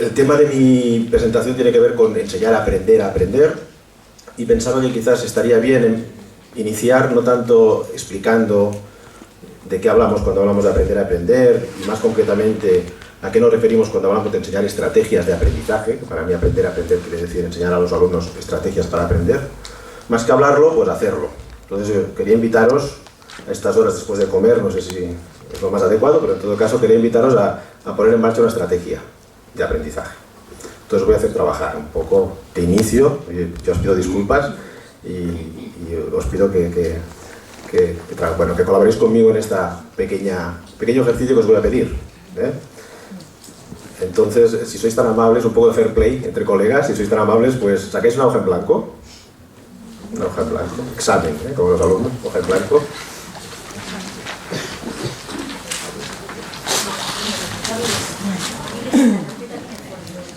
El tema de mi presentación tiene que ver con enseñar a aprender, y pensaba que quizás estaría bien iniciar no tanto explicando de qué hablamos cuando hablamos de aprender a aprender, y más concretamente a qué nos referimos cuando hablamos de enseñar estrategias de aprendizaje, que para mí aprender a aprender quiere decir enseñar a los alumnos estrategias para aprender, más que hablarlo, pues hacerlo. Entonces quería invitaros a estas horas después de comer, no sé si es lo más adecuado, pero en todo caso quería invitaros a poner en marcha una estrategia de aprendizaje. Entonces voy a hacer trabajar un poco de inicio, yo os pido disculpas y os pido que colaboréis conmigo en este pequeño ejercicio que os voy a pedir. Entonces, si sois tan amables, un poco de fair play entre colegas, si sois tan amables, pues saquéis una hoja en blanco. Una hoja en blanco, examen, como los alumnos, hoja en blanco.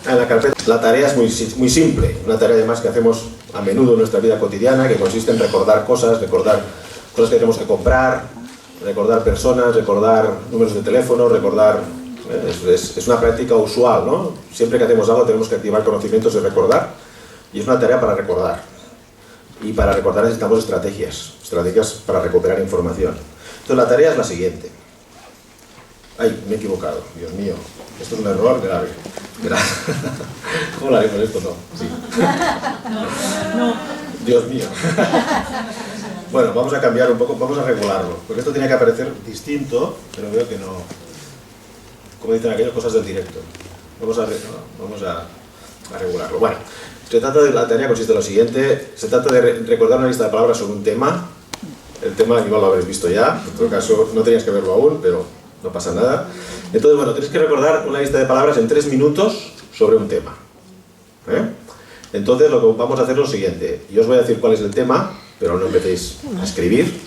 En la carpeta, la tarea es muy simple, una tarea además que hacemos a menudo en nuestra vida cotidiana, que consiste en recordar cosas que tenemos que comprar, recordar personas, recordar números de teléfono, recordar... Es una práctica usual, ¿no? Siempre que hacemos algo tenemos que activar conocimientos de recordar, y es una tarea para recordar. Y para recordar necesitamos estrategias para recuperar información. Entonces la tarea es la siguiente. Ay, me he equivocado, Dios mío. Esto es un error grave. ¿Cómo lo haré con esto? No. Sí. No. Dios mío. Bueno, vamos a cambiar un poco, vamos a regularlo. Porque esto tenía que aparecer distinto, pero veo que no. Como dicen aquellas cosas del directo. Vamos a regularlo. Bueno, la tarea consiste en lo siguiente. Se trata de recordar una lista de palabras sobre un tema. El tema igual lo habréis visto ya. En todo caso, no teníais que verlo aún, pero no pasa nada. Entonces, bueno, tenéis que recordar una lista de palabras en 3 minutos sobre un tema. Entonces, lo que vamos a hacer es lo siguiente. Yo os voy a decir cuál es el tema, pero no empecéis a escribir.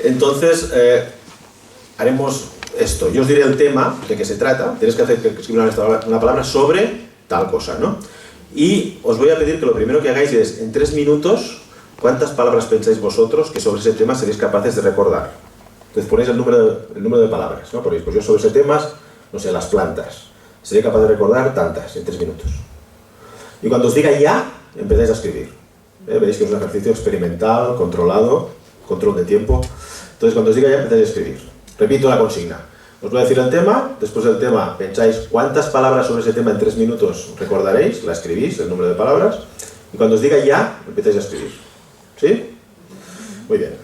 Entonces, haremos esto. Yo os diré el tema, de qué se trata. Tenéis que escribir una palabra sobre tal cosa, ¿no? Y os voy a pedir que lo primero que hagáis es, en 3 minutos, ¿cuántas palabras pensáis vosotros que sobre ese tema seréis capaces de recordar? Entonces ponéis el número de palabras, ¿no? Ponéis, pues yo sobre ese tema, no sé, las plantas. Seré capaz de recordar tantas en 3 minutos. Y cuando os diga ya, empezáis a escribir. Veréis que es un ejercicio experimental, controlado, control de tiempo. Entonces cuando os diga ya, empezáis a escribir. Repito la consigna. Os voy a decir el tema, después del tema pensáis cuántas palabras sobre ese tema en 3 minutos recordaréis, la escribís, el número de palabras, y cuando os diga ya, empezáis a escribir. ¿Sí? Muy bien.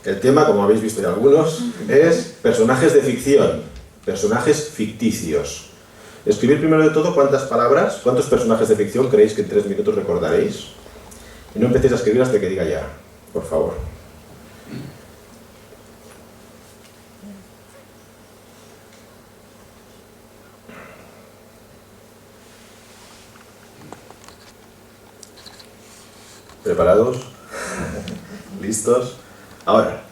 El tema, como habéis visto ya algunos, es personajes de ficción, personajes ficticios. Escribir primero de todo cuántas palabras, cuántos personajes de ficción creéis que en 3 minutos recordaréis, y no empecéis a escribir hasta que diga ya, por favor. ¿Preparados? ¿Listos? Ahora.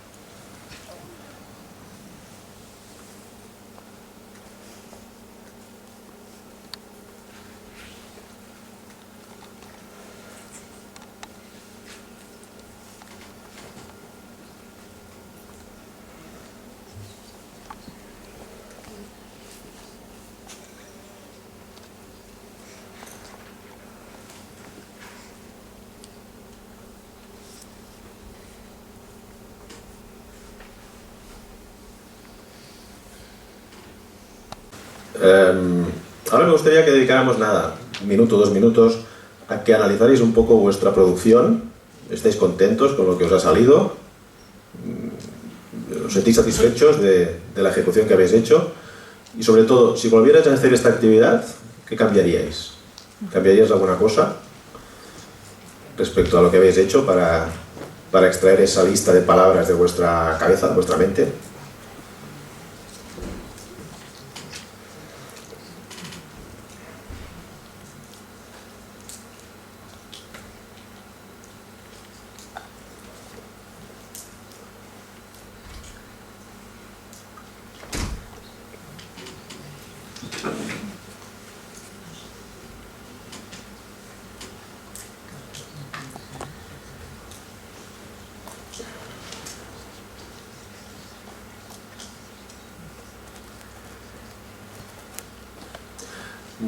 Ahora me gustaría que dedicáramos nada, 1 minuto, 2 minutos, a que analizaréis un poco vuestra producción. ¿Estáis contentos con lo que os ha salido? ¿Os sentís satisfechos de la ejecución que habéis hecho? Y sobre todo, si volvierais a hacer esta actividad, ¿qué cambiaríais? ¿Cambiaríais alguna cosa respecto a lo que habéis hecho para extraer esa lista de palabras de vuestra cabeza, de vuestra mente?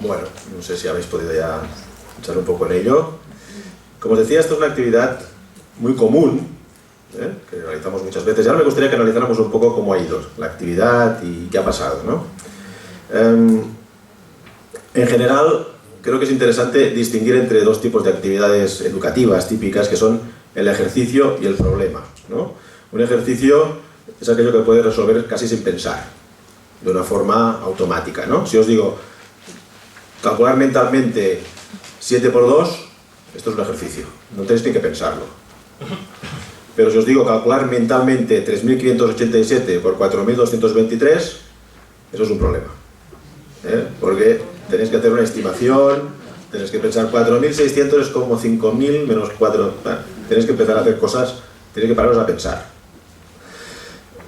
Bueno, no sé si habéis podido ya echar un poco en ello. Como os decía, esto es una actividad muy común, que realizamos muchas veces. Y ahora me gustaría que analizáramos un poco cómo ha ido la actividad y qué ha pasado, ¿no? En general, creo que es interesante distinguir entre dos tipos de actividades educativas típicas, que son el ejercicio y el problema, ¿no? Un ejercicio es aquello que puedes resolver casi sin pensar, de una forma automática, ¿no? Si os digo, calcular mentalmente 7 por 2, esto es un ejercicio, no tenéis ni que pensarlo. Pero si os digo calcular mentalmente 3.587 por 4.223, eso es un problema, porque tenéis que hacer una estimación, tenéis que pensar 4.600 es como 5.000 menos 4, tenéis que empezar a hacer cosas, tenéis que pararos a pensar.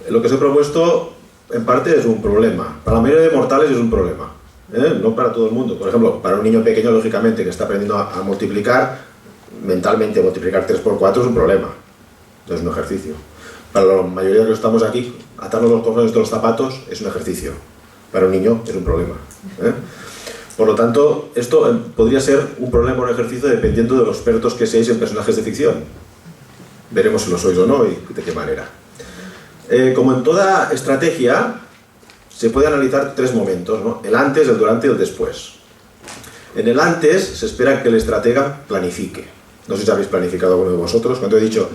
Lo que os he propuesto, en parte, es un problema. Para la mayoría de mortales es un problema, no para todo el mundo. Por ejemplo, para un niño pequeño, lógicamente, que está aprendiendo a multiplicar, mentalmente multiplicar 3 por 4 es un problema, no es un ejercicio. Para la mayoría de los que estamos aquí, atarnos los cordones de los zapatos es un ejercicio. Para un niño es un problema. Por lo tanto, esto podría ser un problema o un ejercicio dependiendo de los expertos que seáis en personajes de ficción. Veremos si lo sois o no y de qué manera. Como en toda estrategia, se puede analizar 3 momentos, ¿no? El antes, el durante y el después. En el antes se espera que el estratega planifique. No sé si habéis planificado alguno de vosotros. Cuando he dicho,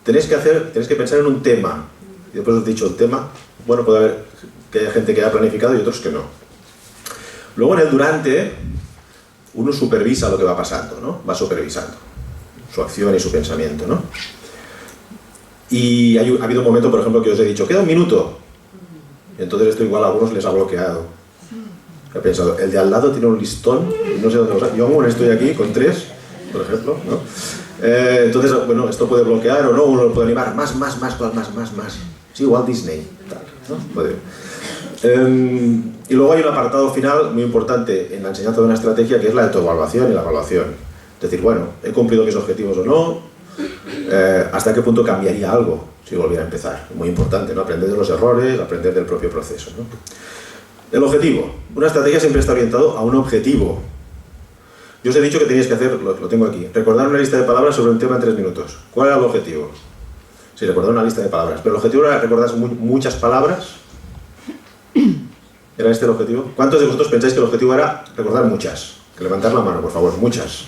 tenéis que pensar en un tema, y después os he dicho el tema, bueno, puede haber que haya gente que haya planificado y otros que no. Luego en el durante, uno supervisa lo que va pasando, ¿no? Va supervisando su acción y su pensamiento, ¿no? Y ha habido un momento, por ejemplo, que os he dicho, queda un minuto. Y entonces esto igual a algunos les ha bloqueado. He pensado, el de al lado tiene un listón, y no sé dónde lo saca. Yo aún estoy aquí con 3, por ejemplo, ¿no? Entonces, bueno, esto puede bloquear o no, uno lo puede animar, más. Sí, Walt Disney, tal, ¿no? Puede. Y luego hay un apartado final muy importante en la enseñanza de una estrategia, que es la autoevaluación y la evaluación. Es decir, bueno, ¿he cumplido mis objetivos o no? ¿Hasta qué punto cambiaría algo si volviera a empezar? Muy importante, ¿no? Aprender de los errores, aprender del propio proceso, ¿no? El objetivo. Una estrategia siempre está orientada a un objetivo. Yo os he dicho que teníais que hacer, lo tengo aquí, recordar una lista de palabras sobre un tema en 3 minutos. ¿Cuál era el objetivo? Sí, recordar una lista de palabras. Pero el objetivo era recordar muchas palabras. ¿Era este el objetivo? ¿Cuántos de vosotros pensáis que el objetivo era recordar muchas? Que levantar la mano, por favor, muchas.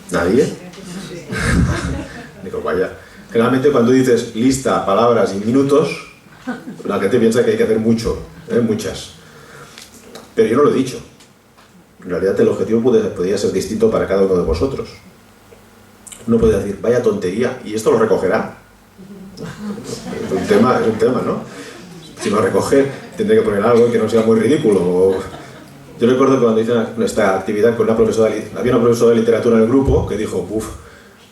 ¿Nadie? Digo, vaya. Generalmente cuando dices lista, palabras y minutos, la gente piensa que hay que hacer mucho, muchas. Pero yo no lo he dicho. En realidad el objetivo podría ser distinto para cada uno de vosotros. Uno puede decir, vaya tontería, y esto lo recogerá. Es un tema, ¿no? Si lo recoge, tendré que poner algo que no sea muy ridículo. Yo recuerdo que cuando hice esta actividad con una profesora, había una profesora de literatura en el grupo que dijo,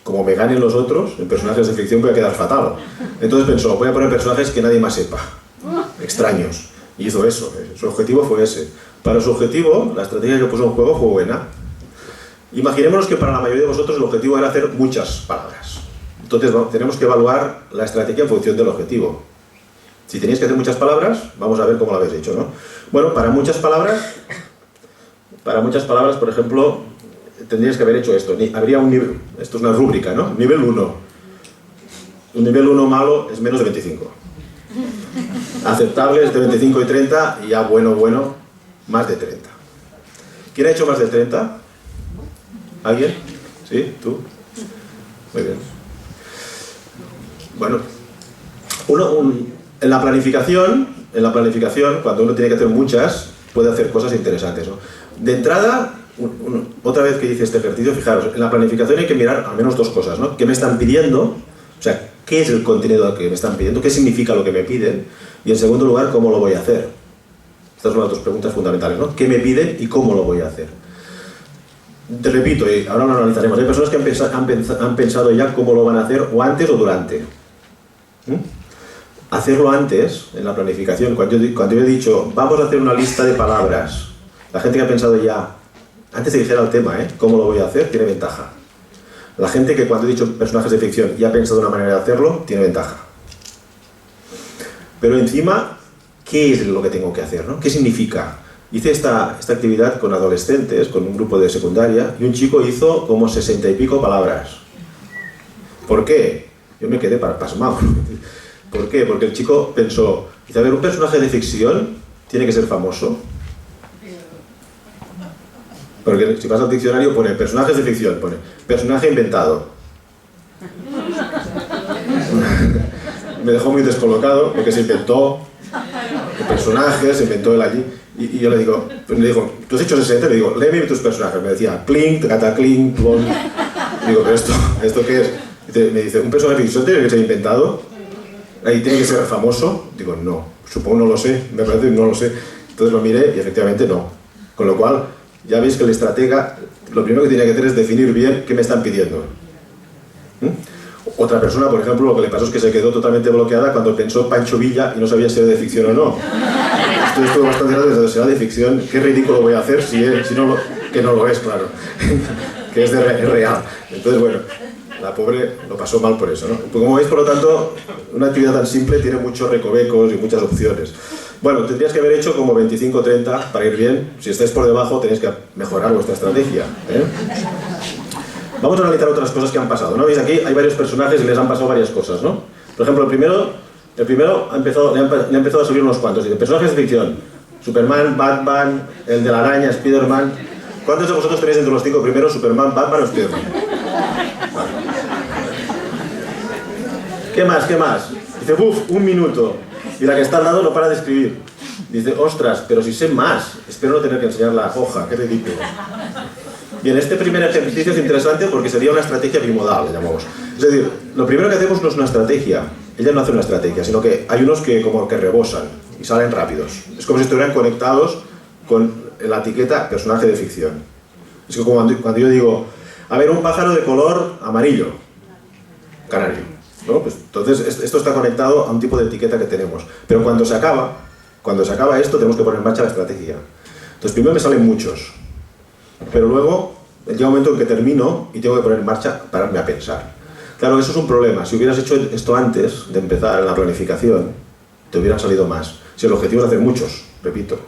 como me ganen los otros, en personajes de ficción voy a quedar fatal. Entonces pensó, voy a poner personajes que nadie más sepa, extraños. Y hizo eso, su objetivo fue ese. Para su objetivo, la estrategia que puso en juego fue buena. Imaginémonos que para la mayoría de vosotros el objetivo era hacer muchas palabras. Entonces tenemos que evaluar la estrategia en función del objetivo. Si tenéis que hacer muchas palabras, vamos a ver cómo lo habéis hecho, ¿no? Bueno, para muchas palabras, por ejemplo, tendríais que haber hecho esto. Habría un nivel, esto es una rúbrica, ¿no? Nivel 1. Un nivel 1 malo es menos de 25. Aceptable es de 25 y 30, y ya bueno, más de 30. ¿Quién ha hecho más de 30? ¿Alguien? ¿Sí? ¿Tú? Muy bien. Bueno, en la planificación, cuando uno tiene que hacer muchas, puede hacer cosas interesantes, ¿no? De entrada, otra vez que hice este ejercicio, fijaros, en la planificación hay que mirar al menos 2 cosas, ¿no? ¿Qué me están pidiendo? O sea, ¿qué es el contenido que me están pidiendo? ¿Qué significa lo que me piden? Y en segundo lugar, ¿cómo lo voy a hacer? Estas son las 2 preguntas fundamentales, ¿no? ¿Qué me piden y cómo lo voy a hacer? Te repito, y ahora lo analizaremos. Hay personas que han pensado ya cómo lo van a hacer, o antes o durante. Hacerlo antes, en la planificación, cuando yo he dicho, vamos a hacer una lista de palabras, la gente que ha pensado ya, antes de dijera el tema, cómo lo voy a hacer, tiene ventaja. La gente que cuando he dicho personajes de ficción ya ha pensado una manera de hacerlo, tiene ventaja. Pero encima, ¿qué es lo que tengo que hacer, ¿no? ¿Qué significa? hice esta actividad con adolescentes, con un grupo de secundaria, y un chico hizo como 60 y pico palabras. ¿Por qué? Yo me quedé pasmado. ¿Por qué? Porque el chico pensó, dice, a ver, un personaje de ficción tiene que ser famoso. Porque si vas al diccionario pone personajes de ficción, pone personaje inventado. Me dejó muy descolocado porque se inventó el personaje, se inventó él allí. Y yo le digo, ¿tú has hecho 60? Le digo, léeme tus personajes. Me decía, Plink, Cataclink, Plon. Digo, ¿pero esto qué es? Me dice, ¿un personaje de ficción tiene que ser inventado? ¿Ahí tiene que ser famoso? Digo, no, supongo, no lo sé, me parece que no lo sé. Entonces lo miré y efectivamente no. Con lo cual, ya veis que el estratega lo primero que tiene que hacer es definir bien qué me están pidiendo. Otra persona, por ejemplo, lo que le pasó es que se quedó totalmente bloqueada cuando pensó Pancho Villa y no sabía si era de ficción o no. Esto estuvo bastante grave, será de ficción, qué ridículo voy a hacer si no que no lo es, claro, que es real. Entonces, bueno, la pobre lo pasó mal por eso, ¿no? Pues como veis, por lo tanto, una actividad tan simple tiene muchos recovecos y muchas opciones. Bueno, tendrías que haber hecho como 25 o 30 para ir bien. Si estáis por debajo, tenéis que mejorar vuestra estrategia, ¿eh? Vamos a analizar otras cosas que han pasado, ¿no? Veis aquí, hay varios personajes y les han pasado varias cosas, ¿no? Por ejemplo, el primero le ha empezado a subir unos cuantos. Dice, personajes de ficción. Superman, Batman, el de la araña, Spiderman. ¿Cuántos de vosotros tenéis entre los 5 primeros Superman, Batman o Spiderman? Vale. ¿Qué más? ¿Qué más? Dice, ¡buf! 1 minuto. Y la que está al lado no para de escribir. Dice, ostras, pero si sé más. Espero no tener que enseñar la hoja, qué ridículo. Bien, este primer ejercicio es interesante porque sería una estrategia bimodal, le llamamos. Es decir, lo primero que hacemos no es una estrategia. Ella no hace una estrategia, sino que hay unos que como que rebosan y salen rápidos. Es como si estuvieran conectados con la etiqueta personaje de ficción. Es que como cuando yo digo, a ver, un pájaro de color amarillo, canario, ¿no? Pues entonces esto está conectado a un tipo de etiqueta que tenemos. Pero cuando se acaba esto, tenemos que poner en marcha la estrategia. Entonces primero me salen muchos, pero luego llega un momento en que termino y tengo que poner en marcha, pararme a pensar. Claro, eso es un problema. Si hubieras hecho esto antes de empezar en la planificación, te hubieran salido más. Si el objetivo es hacer muchos, repito.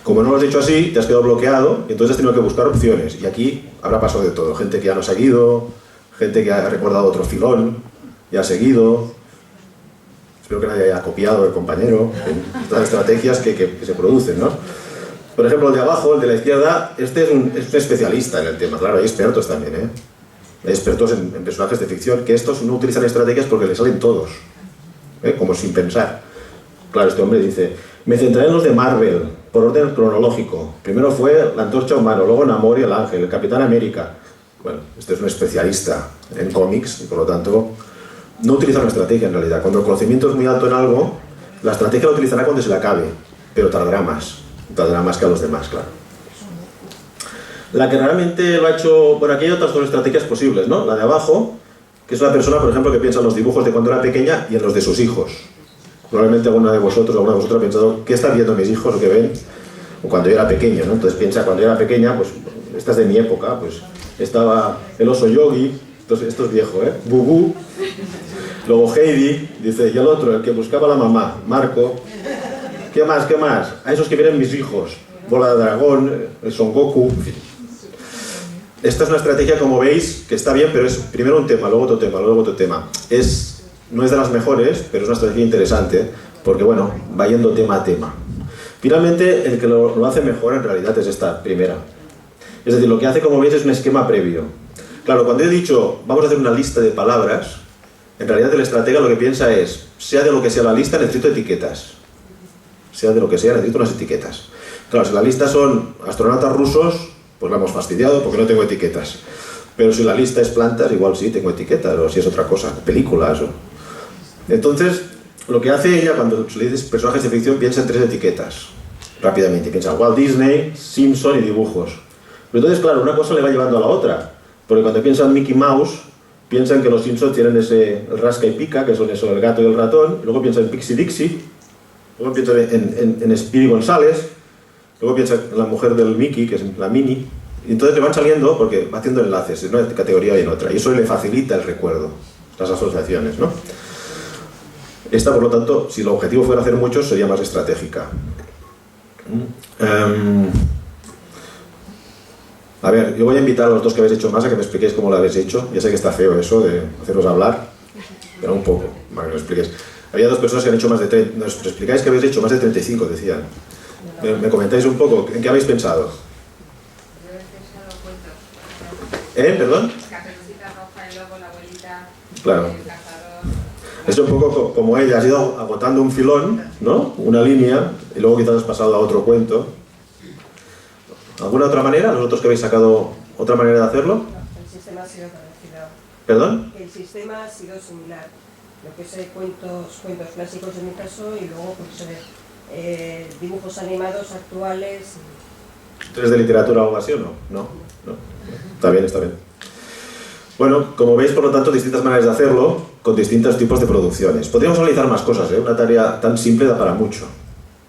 Como no lo has hecho así, te has quedado bloqueado y entonces has tenido que buscar opciones. Y aquí habrá pasado de todo. Gente que ya no ha seguido, gente que ha recordado otro filón, ya ha seguido. Espero que nadie haya copiado el compañero. Estas estrategias que se producen, ¿no? Por ejemplo, el de abajo, el de la izquierda, este es un especialista en el tema. Claro, hay expertos también, ¿eh? Hay expertos en personajes de ficción que estos no utilizan estrategias porque les salen todos, ¿eh? Como sin pensar. Claro, este hombre dice, me centraré en los de Marvel, por orden cronológico. Primero fue la Antorcha Humana, luego Namor y el Ángel, el Capitán América. Bueno, este es un especialista en cómics y por lo tanto no utiliza una estrategia en realidad. Cuando el conocimiento es muy alto en algo, la estrategia la utilizará cuando se le acabe, pero tardará más que a los demás, claro. La que realmente lo ha hecho, bueno, aquí hay otras 2 estrategias posibles, ¿no? La de abajo, que es una persona, por ejemplo, que piensa en los dibujos de cuando era pequeña y en los de sus hijos. Probablemente alguna de vosotros ha pensado, ¿qué están viendo mis hijos o qué ven? O cuando yo era pequeño, ¿no? Entonces piensa, cuando yo era pequeña, pues, esta es de mi época, pues, estaba el oso Yogi, entonces, esto es viejo, ¿eh? Bubú, luego Heidi, dice, y el otro, el que buscaba a la mamá, Marco. ¿Qué más? ¿Qué más? A esos que vienen mis hijos, Bola de Dragón, el Son Goku, en fin. Esta es una estrategia, como veis, que está bien, pero es primero un tema, luego otro tema, luego otro tema. No es de las mejores, pero es una estrategia interesante, porque bueno, va yendo tema a tema. Finalmente, el que lo hace mejor en realidad es esta primera. Es decir, lo que hace, como veis, es un esquema previo. Claro, cuando he dicho, vamos a hacer una lista de palabras, en realidad el estratega lo que piensa es, sea de lo que sea la lista, necesito etiquetas. Sea de lo que sea, necesito unas etiquetas. Claro, si la lista son astronautas rusos, pues la hemos fastidiado porque no tengo etiquetas. Pero si la lista es plantas, igual sí tengo etiquetas, o si es otra cosa, películas. Entonces, lo que hace ella cuando se le dice personajes de ficción, piensa en 3 etiquetas, rápidamente. Piensa Walt Disney, Simpson y dibujos. Pero entonces, claro, una cosa le va llevando a la otra. Porque cuando piensan en Mickey Mouse, piensan que los Simpsons tienen el rasca y pica, que son eso, el gato y el ratón. Luego piensan en Pixie Dixie. Luego piensan en Speedy González. Luego piensan en la mujer del Mickey, que es la Minnie. Y entonces le van saliendo porque va haciendo enlaces en una categoría y en otra. Y eso le facilita el recuerdo, las asociaciones, ¿no? Esta, por lo tanto, si el objetivo fuera hacer muchos, sería más estratégica. A ver, yo voy a invitar a los dos que habéis hecho más a que me expliquéis cómo lo habéis hecho. Ya sé que está feo eso de haceros hablar, pero un poco, para que lo expliquéis. Había dos personas que han hecho más de 30. ¿Nos explicáis que habéis hecho más de 35, decían? ¿Me comentáis un poco? ¿En qué habéis pensado? Yo he pensado cuentos. ¿Perdón? Caperucita Roja, el lobo, la abuelita, Claro. el cazador. Es un poco como ella, has ido agotando un filón, ¿no? Una línea, y luego quizás has pasado a otro cuento. ¿Alguna otra manera? ¿Los otros que habéis sacado otra manera de hacerlo? El sistema ha sido parecido. ¿Perdón? El sistema ha sido similar. Lo que sé, cuentos clásicos en mi caso, y luego pues, dibujos animados actuales. ¿Tres de literatura o algo así o no? No. Está bien, está bien. Bueno, como veis, por lo tanto, distintas maneras de hacerlo con distintos tipos de producciones. Podríamos analizar más cosas, ¿eh? Una tarea tan simple da para mucho.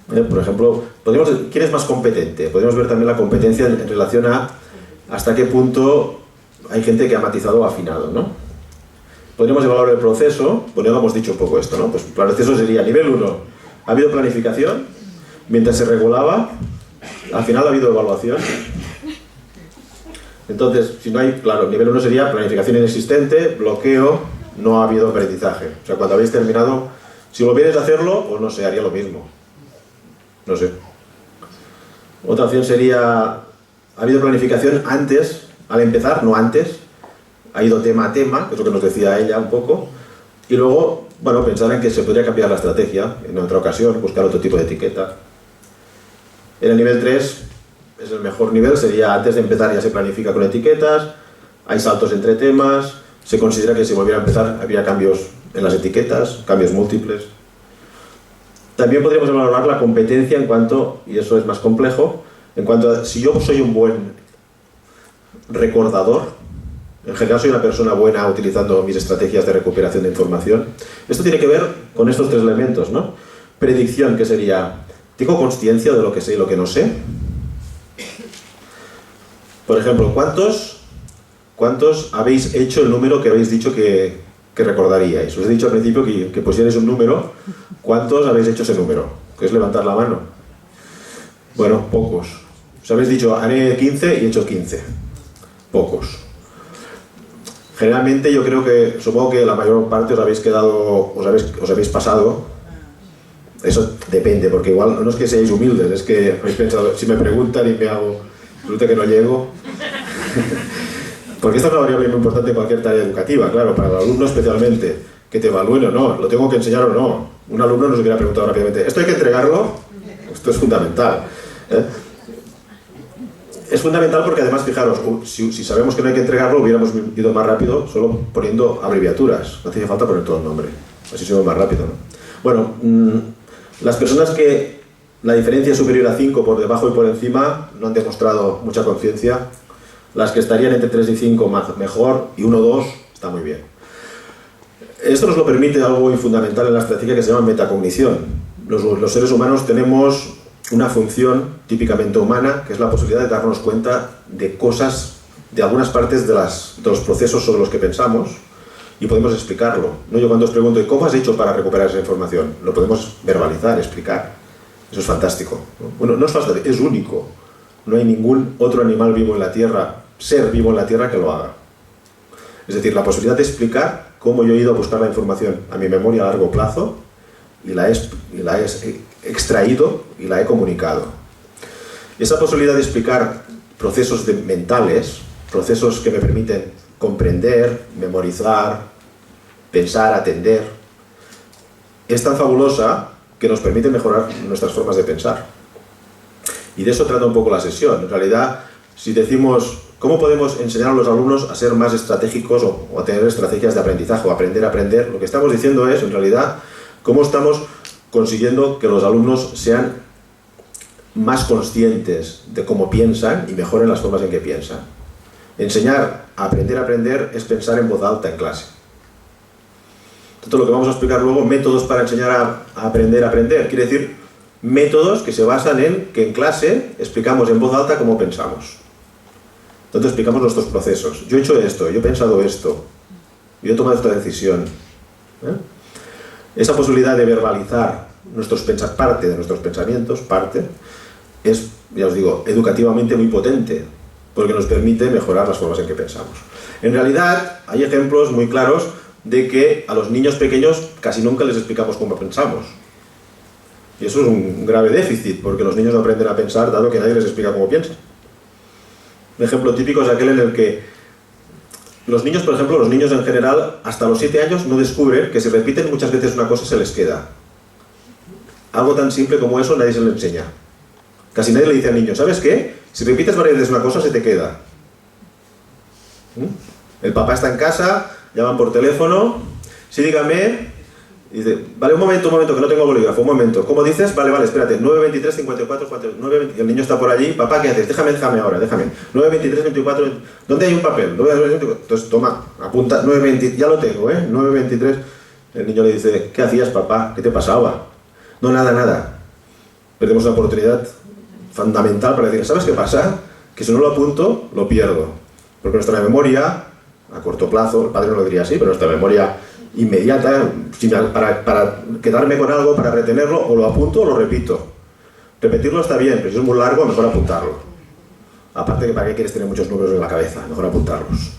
Por ejemplo, ¿quién es más competente? Podríamos ver también la competencia en relación a hasta qué punto hay gente que ha matizado o afinado, ¿no? Podríamos evaluar el proceso, bueno, ya hemos dicho un poco esto, ¿no? Pues el proceso sería nivel 1, ha habido planificación, mientras se regulaba, al final ha habido evaluación. Entonces, si no hay, claro, nivel 1 sería planificación inexistente, bloqueo, no ha habido aprendizaje. O sea, cuando habéis terminado, si volvierais a hacerlo, pues no sé, haría lo mismo. No sé. Otra opción sería, ha habido planificación antes, al empezar, no antes, ha ido tema a tema, que es lo que nos decía ella un poco, y luego, bueno, pensar en que se podría cambiar la estrategia en otra ocasión, buscar otro tipo de etiqueta. En el nivel 3 es el mejor nivel, sería antes de empezar ya se planifica con etiquetas, hay saltos entre temas, se considera que si volviera a empezar habría cambios en las etiquetas, cambios múltiples. También podríamos evaluar la competencia en cuanto, y eso es más complejo, en cuanto a si yo soy un buen recordador, en general soy una persona buena utilizando mis estrategias de recuperación de información. Esto tiene que ver con estos tres elementos, ¿no? Predicción, que sería, ¿tengo consciencia de lo que sé y lo que no sé? Por ejemplo, ¿cuántos habéis hecho el número que habéis dicho que recordaríais? Os he dicho al principio que pusierais un número. ¿Cuántos habéis hecho ese número? Que es levantar la mano. Bueno, pocos. Os habéis dicho, haré 15 y he hecho 15. Pocos. Generalmente yo creo que, supongo que la mayor parte os habéis quedado, os habéis pasado. Eso depende, porque igual no es que seáis humildes, es que habéis pensado, si me preguntan y me hago, resulta que no llego. Porque esta es una variable muy importante en cualquier tarea educativa, claro, para el alumno especialmente, que te evalúen o no, lo tengo que enseñar o no. Un alumno nos hubiera preguntado rápidamente, ¿esto hay que entregarlo? Esto es fundamental. Es fundamental porque además, fijaros, si sabemos que no hay que entregarlo, hubiéramos ido más rápido solo poniendo abreviaturas. No hacía falta poner todo el nombre, así se va más rápido, ¿no? Bueno, las personas que la diferencia es superior a 5 por debajo y por encima no han demostrado mucha conciencia. Las que estarían entre 3 y 5 mejor, y 1 o 2 está muy bien. Esto nos lo permite algo muy fundamental en la estrategia que se llama metacognición. Los seres humanos tenemos una función típicamente humana, que es la posibilidad de darnos cuenta de cosas, de algunas partes de los procesos sobre los que pensamos, y podemos explicarlo, ¿no? Yo cuando os pregunto, ¿y cómo has hecho para recuperar esa información? Lo podemos verbalizar, explicar. Eso es fantástico, ¿no? Bueno, no es fantástico, es único. No hay ningún otro animal vivo en la Tierra, ser vivo en la Tierra, que lo haga. Es decir, la posibilidad de explicar cómo yo he ido a buscar la información a mi memoria a largo plazo y la he extraído y la he comunicado. Esa posibilidad de explicar procesos mentales, procesos que me permiten comprender, memorizar, pensar, atender, es tan fabulosa que nos permite mejorar nuestras formas de pensar. Y de eso trata un poco la sesión. En realidad, si decimos, ¿cómo podemos enseñar a los alumnos a ser más estratégicos o a tener estrategias de aprendizaje o aprender a aprender? Lo que estamos diciendo es, en realidad, cómo estamos consiguiendo que los alumnos sean más conscientes de cómo piensan y mejoren las formas en que piensan. Enseñar a aprender es pensar en voz alta en clase. Entonces, lo que vamos a explicar luego, métodos para enseñar a aprender, quiere decir métodos que se basan en que en clase explicamos en voz alta cómo pensamos. Entonces explicamos nuestros procesos. Yo he hecho esto, yo he pensado esto, yo he tomado esta decisión. Esa posibilidad de verbalizar parte de nuestros pensamientos, es, ya os digo, educativamente muy potente, porque nos permite mejorar las formas en que pensamos. En realidad, hay ejemplos muy claros de que a los niños pequeños casi nunca les explicamos cómo pensamos. Y eso es un grave déficit, porque los niños no aprenden a pensar dado que nadie les explica cómo piensan. Un ejemplo típico es aquel en el que los niños, por ejemplo, los niños en general, hasta los 7 años no descubren que si repiten muchas veces una cosa se les queda. Algo tan simple como eso nadie se lo enseña. Casi nadie le dice al niño, ¿sabes qué? Si repites varias veces una cosa se te queda. El papá está en casa, llaman por teléfono, sí, dígame, y dice, vale, un momento, que no tengo bolígrafo, un momento. ¿Cómo dices? Vale, espérate, 923 54 9, y el niño está por allí, papá, ¿qué haces? Déjame ahora, 923 24, ¿dónde hay un papel? 923, entonces toma, apunta, 923, ya lo tengo, 923. El niño le dice, ¿qué hacías, papá? ¿Qué te pasaba? No, nada. Perdemos una oportunidad fundamental para decir, ¿sabes qué pasa? Que si no lo apunto, lo pierdo. Porque nuestra memoria, a corto plazo, el padre no lo diría así, pero nuestra memoria inmediata, para quedarme con algo, para retenerlo, o lo apunto o lo repito. Repetirlo está bien, pero si es muy largo, mejor apuntarlo. Aparte que para qué quieres tener muchos números en la cabeza, mejor apuntarlos.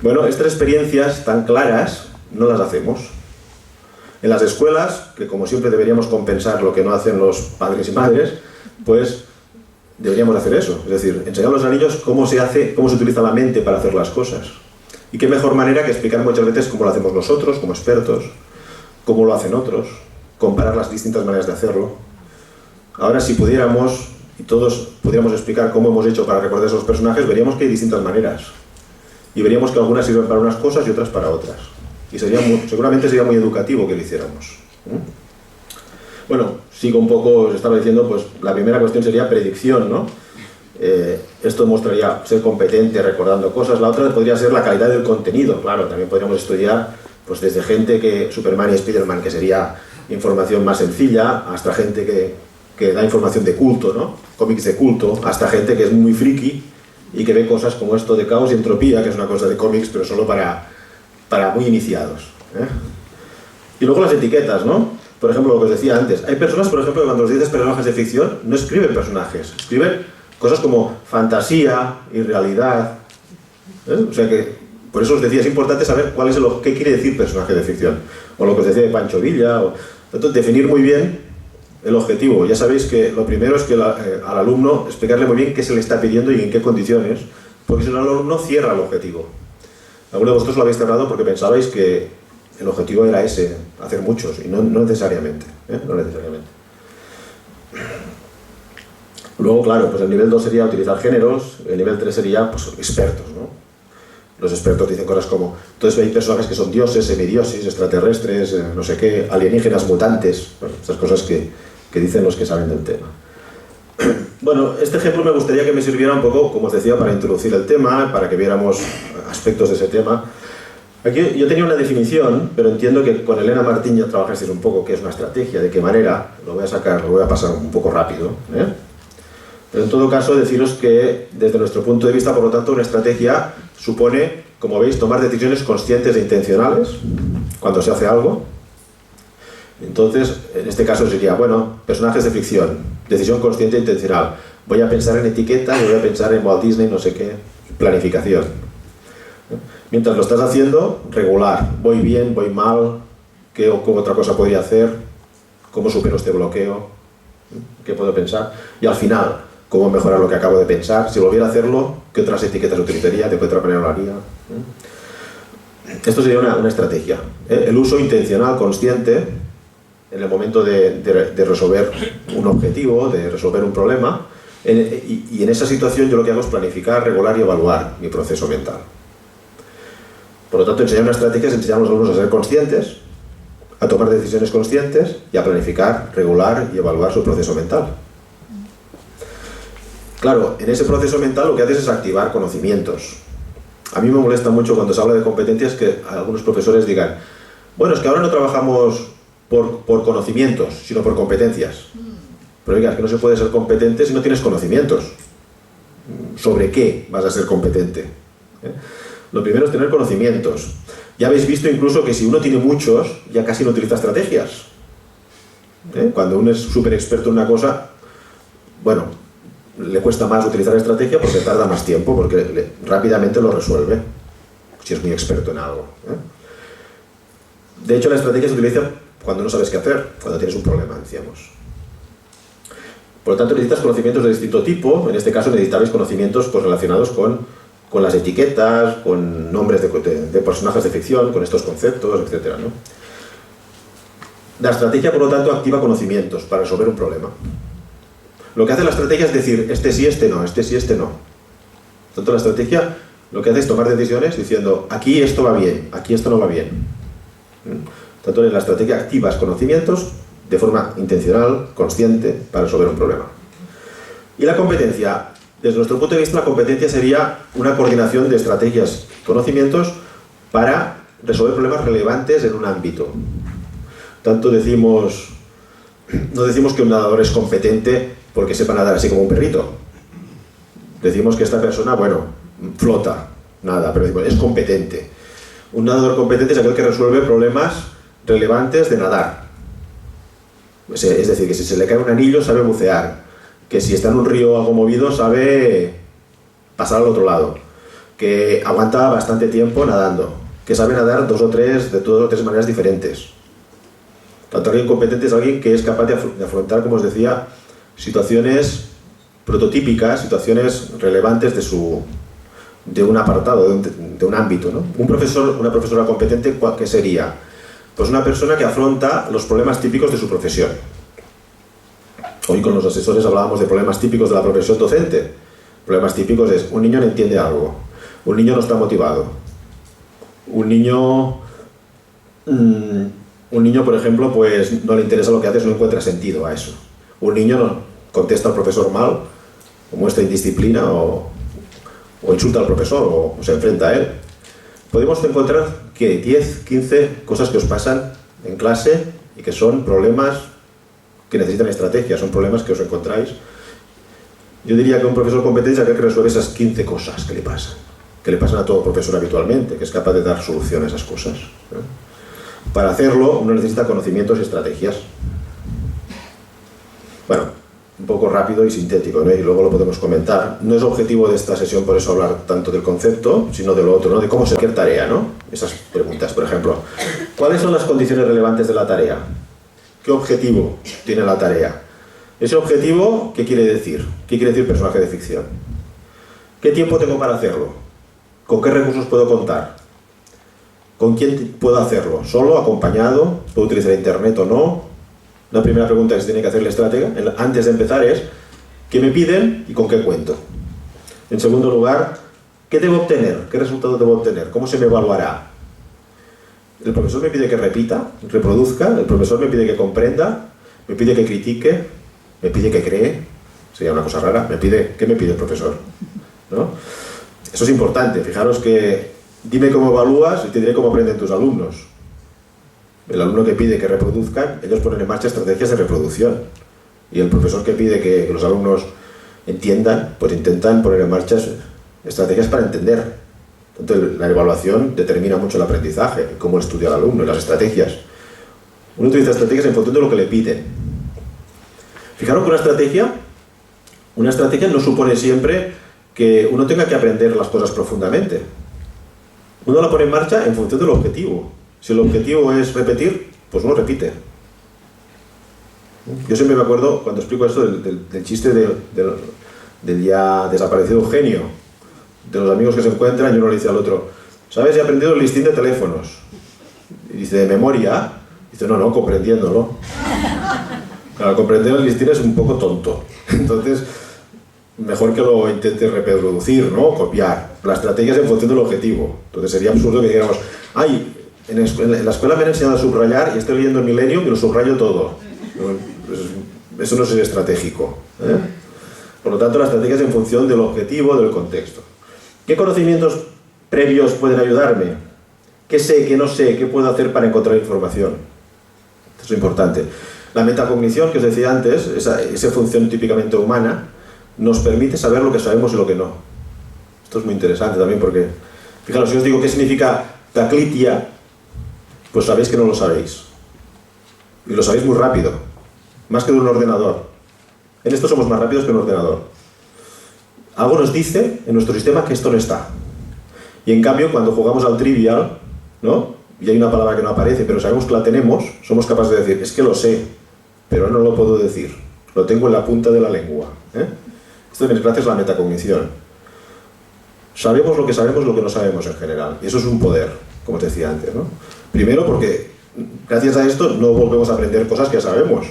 Bueno, estas experiencias tan claras no las hacemos. En las escuelas, que como siempre deberíamos compensar lo que no hacen los padres y madres, pues deberíamos hacer eso. Es decir, enseñar a los niños cómo se utiliza la mente para hacer las cosas. Y qué mejor manera que explicar muchas veces cómo lo hacemos nosotros, como expertos, cómo lo hacen otros, comparar las distintas maneras de hacerlo. Ahora, si pudiéramos, y todos pudiéramos explicar cómo hemos hecho para recordar esos personajes, veríamos que hay distintas maneras. Y veríamos que algunas sirven para unas cosas y otras para otras. Y seguramente sería muy educativo que lo hiciéramos. Bueno, sigo un poco, os estaba diciendo, pues la primera cuestión sería predicción, ¿no? Esto mostraría ser competente recordando cosas. La otra podría ser la calidad del contenido. Claro, también podríamos estudiar pues desde gente que Superman y Spiderman, que sería información más sencilla, hasta gente que da información de culto, ¿no? Cómics de culto, hasta gente que es muy friki y que ve cosas como esto de Caos y Entropía, que es una cosa de cómics, pero solo para muy iniciados. Y luego las etiquetas, ¿no? Por ejemplo, lo que os decía antes. Hay personas, por ejemplo, que cuando os dices personajes de ficción, no escriben personajes, escriben cosas como fantasía, irrealidad. O sea que, por eso os decía, es importante saber qué quiere decir personaje de ficción. O lo que os decía de Pancho Villa. Entonces, definir muy bien el objetivo. Ya sabéis que lo primero es que al alumno explicarle muy bien qué se le está pidiendo y en qué condiciones, porque si no el alumno cierra el objetivo. Algunos de vosotros lo habéis cerrado porque pensabais que el objetivo era ese, hacer muchos, y no necesariamente. No necesariamente. Luego, claro, pues el nivel 2 sería utilizar géneros, el nivel 3 sería pues, expertos, ¿no? Los expertos dicen cosas como, entonces hay personajes que son dioses, semidioses, extraterrestres, no sé qué, alienígenas, mutantes, bueno, estas cosas que dicen los que saben del tema. Bueno, este ejemplo me gustaría que me sirviera un poco, como os decía, para introducir el tema, para que viéramos aspectos de ese tema. Aquí yo tenía una definición, pero entiendo que con Elena Martín ya trabajasteis un poco qué es una estrategia, de qué manera, lo voy a pasar un poco rápido, Pero en todo caso deciros que desde nuestro punto de vista, por lo tanto, una estrategia supone, como veis, tomar decisiones conscientes e intencionales cuando se hace algo. Entonces, en este caso sería, bueno, personajes de ficción, decisión consciente e intencional. Voy a pensar en etiquetas, voy a pensar en Walt Disney, no sé qué, planificación. Mientras lo estás haciendo, regular. Voy bien, voy mal, ¿qué otra cosa podría hacer? ¿Cómo supero este bloqueo? ¿Qué puedo pensar? Y al final, ¿cómo mejorar lo que acabo de pensar? Si volviera a hacerlo, ¿qué otras etiquetas utilizaría? ¿De qué otra manera lo haría? Esto sería una estrategia. El uso intencional, consciente, en el momento de resolver un objetivo, de resolver un problema, y en esa situación yo lo que hago es planificar, regular y evaluar mi proceso mental. Por lo tanto, enseñar una estrategia es enseñar a los alumnos a ser conscientes, a tomar decisiones conscientes y a planificar, regular y evaluar su proceso mental. Claro, en ese proceso mental lo que haces es activar conocimientos. A mí me molesta mucho cuando se habla de competencias que algunos profesores digan, bueno, es que ahora no trabajamos por conocimientos, sino por competencias. Pero oiga, es que no se puede ser competente si no tienes conocimientos. ¿Sobre qué vas a ser competente? Lo primero es tener conocimientos. Ya habéis visto incluso que si uno tiene muchos, ya casi no utiliza estrategias. Cuando uno es súper experto en una cosa, bueno, le cuesta más utilizar estrategia porque tarda más tiempo, porque rápidamente lo resuelve, si es muy experto en algo. De hecho, la estrategia se utiliza cuando no sabes qué hacer, cuando tienes un problema, decíamos. Por lo tanto, necesitas conocimientos de distinto tipo. En este caso necesitabais conocimientos pues, relacionados con las etiquetas, con nombres de personajes de ficción, con estos conceptos, etc., ¿no? La estrategia, por lo tanto, activa conocimientos para resolver un problema. Lo que hace la estrategia es decir, este sí, este no, este sí, este no. Por tanto, la estrategia lo que hace es tomar decisiones diciendo, aquí esto va bien, aquí esto no va bien. Por tanto, en la estrategia activas conocimientos de forma intencional, consciente, para resolver un problema. Y la competencia, desde nuestro punto de vista, la competencia sería una coordinación de estrategias y conocimientos para resolver problemas relevantes en un ámbito. Tanto no decimos que un nadador es competente porque sepa nadar así como un perrito. Decimos que esta persona, bueno, flota, nada, pero es competente. Un nadador competente es aquel que resuelve problemas relevantes de nadar. Es decir, que si se le cae un anillo sabe bucear, que si está en un río algo movido sabe pasar al otro lado, que aguanta bastante tiempo nadando, que sabe nadar de 2 o 3 maneras diferentes. Tanto alguien competente es alguien que es capaz de afrontar, como os decía, situaciones prototípicas, situaciones relevantes de un apartado, de un ámbito, ¿no? Un profesor, una profesora competente, ¿qué sería? Pues una persona que afronta los problemas típicos de su profesión. Hoy con los asesores hablábamos de problemas típicos de la profesión docente. Problemas típicos es, un niño no entiende algo, un niño no está motivado, un niño, por ejemplo, pues no le interesa lo que haces, no encuentra sentido a eso. Un niño no contesta al profesor mal, o muestra indisciplina, o insulta al profesor, o se enfrenta a él. Podemos encontrar que 10, 15 cosas que os pasan en clase y que son problemas que necesitan estrategia, son problemas que os encontráis. Yo diría que un profesor competente es aquel que resuelve esas 15 cosas que le pasan a todo profesor habitualmente, que es capaz de dar solución a esas cosas. Para hacerlo, uno necesita conocimientos y estrategias. Bueno, un poco rápido y sintético, ¿no? Y luego lo podemos comentar. No es objetivo de esta sesión por eso hablar tanto del concepto, sino de lo otro, ¿no? De cómo se hace cualquier tarea, ¿no? Esas preguntas, por ejemplo. ¿Cuáles son las condiciones relevantes de la tarea? ¿Qué objetivo tiene la tarea? Ese objetivo, ¿qué quiere decir? ¿Qué quiere decir personaje de ficción? ¿Qué tiempo tengo para hacerlo? ¿Con qué recursos puedo contar? ¿Con quién puedo hacerlo? ¿Solo? ¿Acompañado? ¿Puedo utilizar internet o no? La primera pregunta que se tiene que hacer el estratega, antes de empezar, es ¿qué me piden y con qué cuento? En segundo lugar, ¿qué debo obtener? ¿Qué resultado debo obtener? ¿Cómo se me evaluará? El profesor me pide que repita, reproduzca, el profesor me pide que comprenda, me pide que critique, me pide que cree, sería una cosa rara, ¿qué me pide el profesor? ¿No? Eso es importante, fijaros que dime cómo evalúas y te diré cómo aprenden tus alumnos. El alumno que pide que reproduzcan, ellos ponen en marcha estrategias de reproducción. Y el profesor que pide que los alumnos entiendan, pues intentan poner en marcha estrategias para entender. Entonces, la evaluación determina mucho el aprendizaje, cómo estudia el alumno, las estrategias. Uno utiliza estrategias en función de lo que le piden. Fijaros que una estrategia no supone siempre que uno tenga que aprender las cosas profundamente. Uno la pone en marcha en función del objetivo. Si el objetivo es repetir, pues uno repite. Yo siempre me acuerdo, cuando explico esto, del chiste del ya desaparecido Eugenio, de los amigos que se encuentran, y uno le dice al otro, ¿sabes? He aprendido el listín de teléfonos. Y dice, ¿de memoria? Dice, no, comprendiéndolo. Claro, comprender el listín es un poco tonto. Entonces, mejor que lo intentes reproducir, ¿no? Copiar. La estrategia es en función del objetivo. Entonces sería absurdo que dijéramos, ay, en la escuela me han enseñado a subrayar y estoy leyendo el Millennium y lo subrayo todo. Eso no es estratégico, ¿eh? Por lo tanto, la estrategia es en función del objetivo, del contexto. ¿Qué conocimientos previos pueden ayudarme? ¿Qué sé, qué no sé, qué puedo hacer para encontrar información? Esto es importante. La metacognición, que os decía antes, esa función típicamente humana, nos permite saber lo que sabemos y lo que no. Esto es muy interesante también porque, fijaros, si os digo qué significa taclitia, pues sabéis que no lo sabéis. Y lo sabéis muy rápido, más que de un ordenador. En esto somos más rápidos que un ordenador. Algo nos dice en nuestro sistema que esto no está. Y en cambio, cuando jugamos al trivial, ¿no? Y hay una palabra que no aparece, pero sabemos que la tenemos, somos capaces de decir, es que lo sé, pero no lo puedo decir. Lo tengo en la punta de la lengua. Esto es gracias a la metacognición. Sabemos lo que no sabemos en general. Y eso es un poder, como os decía antes, ¿no? Primero porque, gracias a esto, no volvemos a aprender cosas que ya sabemos.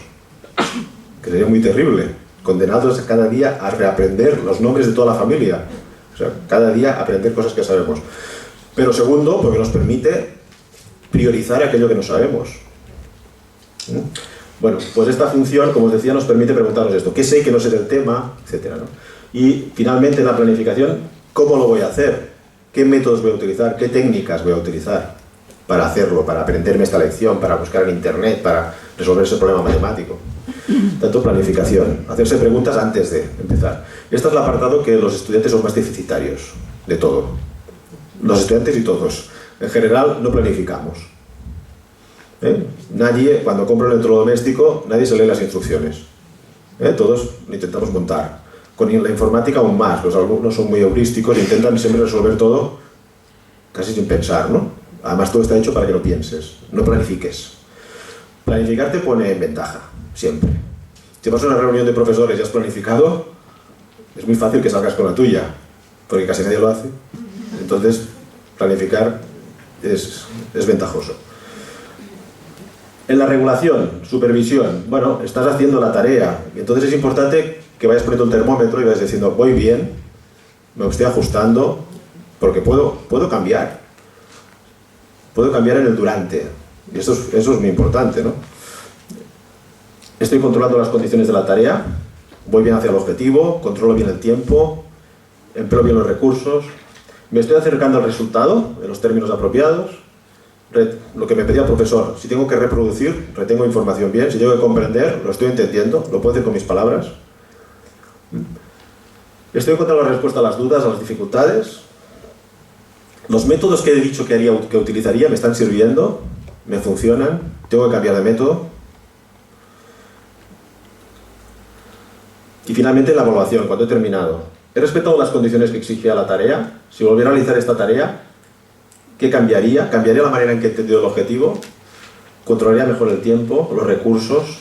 Que sería muy terrible. Condenados cada día a reaprender los nombres de toda la familia. O sea, cada día aprender cosas que sabemos. Pero segundo, porque nos permite priorizar aquello que no sabemos. Bueno, pues esta función, como os decía, nos permite preguntarnos esto. ¿Qué sé que no sé del tema? Etcétera, ¿no? Y finalmente en la planificación, ¿cómo lo voy a hacer? ¿Qué métodos voy a utilizar? ¿Qué técnicas voy a utilizar para hacerlo? Para aprenderme esta lección, para buscar en internet, para resolver ese problema matemático. Tanto planificación, hacerse preguntas antes de empezar. Este es el apartado que los estudiantes son más deficitarios de todo. Los estudiantes y todos. En general no planificamos. Nadie, cuando compra un electrodoméstico, nadie se lee las instrucciones. Todos lo intentamos montar. Con la informática aún más, los alumnos son muy heurísticos e intentan siempre resolver todo casi sin pensar, ¿no? Además todo está hecho para que no pienses, no planifiques. Planificar te pone en ventaja, siempre. Si vas a una reunión de profesores y has planificado, es muy fácil que salgas con la tuya, porque casi nadie lo hace. Entonces, planificar es ventajoso. En la regulación, supervisión, bueno, estás haciendo la tarea, y entonces es importante que vayas poniendo un termómetro y vayas diciendo, voy bien, me estoy ajustando, porque puedo cambiar. Puedo cambiar en el durante, y eso es muy importante, ¿no? Estoy controlando las condiciones de la tarea, voy bien hacia el objetivo, controlo bien el tiempo, empleo bien los recursos, me estoy acercando al resultado en los términos apropiados, lo que me pedía el profesor, si tengo que reproducir, retengo información bien, si tengo que comprender, lo estoy entendiendo, lo puedo decir con mis palabras. Estoy encontrando la respuesta a las dudas, a las dificultades. Los métodos que he dicho que utilizaría me están sirviendo, me funcionan, tengo que cambiar de método. Y finalmente la evaluación, cuando he terminado. ¿He respetado las condiciones que exigía la tarea? Si volviera a realizar esta tarea, ¿qué cambiaría? ¿Cambiaría la manera en que he entendido el objetivo? ¿Controlaría mejor el tiempo, los recursos?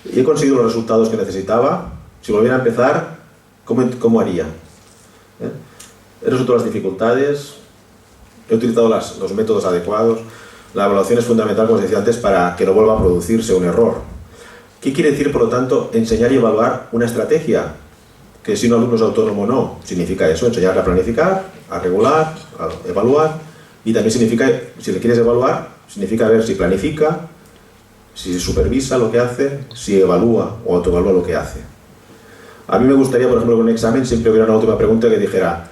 ¿Y he conseguido los resultados que necesitaba? Si volviera a empezar, ¿cómo haría? ¿He resuelto las dificultades? ¿He utilizado los métodos adecuados? La evaluación es fundamental, como os decía antes, para que no vuelva a producirse un error. ¿Qué quiere decir, por lo tanto, enseñar y evaluar una estrategia? Que si un alumno es autónomo o no, significa eso, enseñarle a planificar, a regular, a evaluar, y también significa, si le quieres evaluar, significa ver si planifica, si supervisa lo que hace, si evalúa o autoevalúa lo que hace. A mí me gustaría, por ejemplo, que en un examen siempre hubiera una última pregunta que dijera,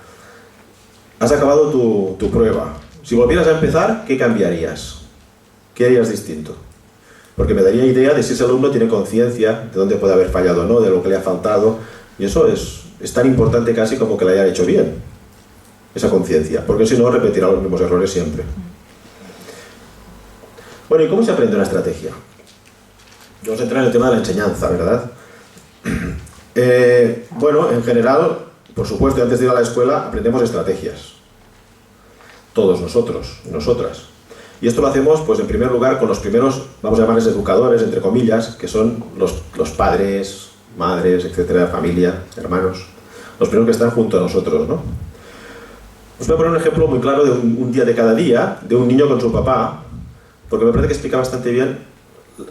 has acabado tu prueba, si volvieras a empezar, ¿qué cambiarías? ¿Qué harías distinto? Porque me daría idea de si ese alumno tiene conciencia de dónde puede haber fallado o no, de lo que le ha faltado, y eso es tan importante casi como que le hayan hecho bien, esa conciencia, porque si no repetirá los mismos errores siempre. Bueno, ¿y cómo se aprende una estrategia? Vamos a entrar en el tema de la enseñanza, ¿verdad? Bueno, en general, por supuesto, antes de ir a la escuela aprendemos estrategias. Todos nosotros y nosotras. Y esto lo hacemos, pues en primer lugar, con los primeros, vamos a llamarles educadores, entre comillas, que son los padres, madres, etcétera, familia, hermanos, los primeros que están junto a nosotros, ¿no? Os voy a poner un ejemplo muy claro de un día de cada día, de un niño con su papá, porque me parece que explica bastante bien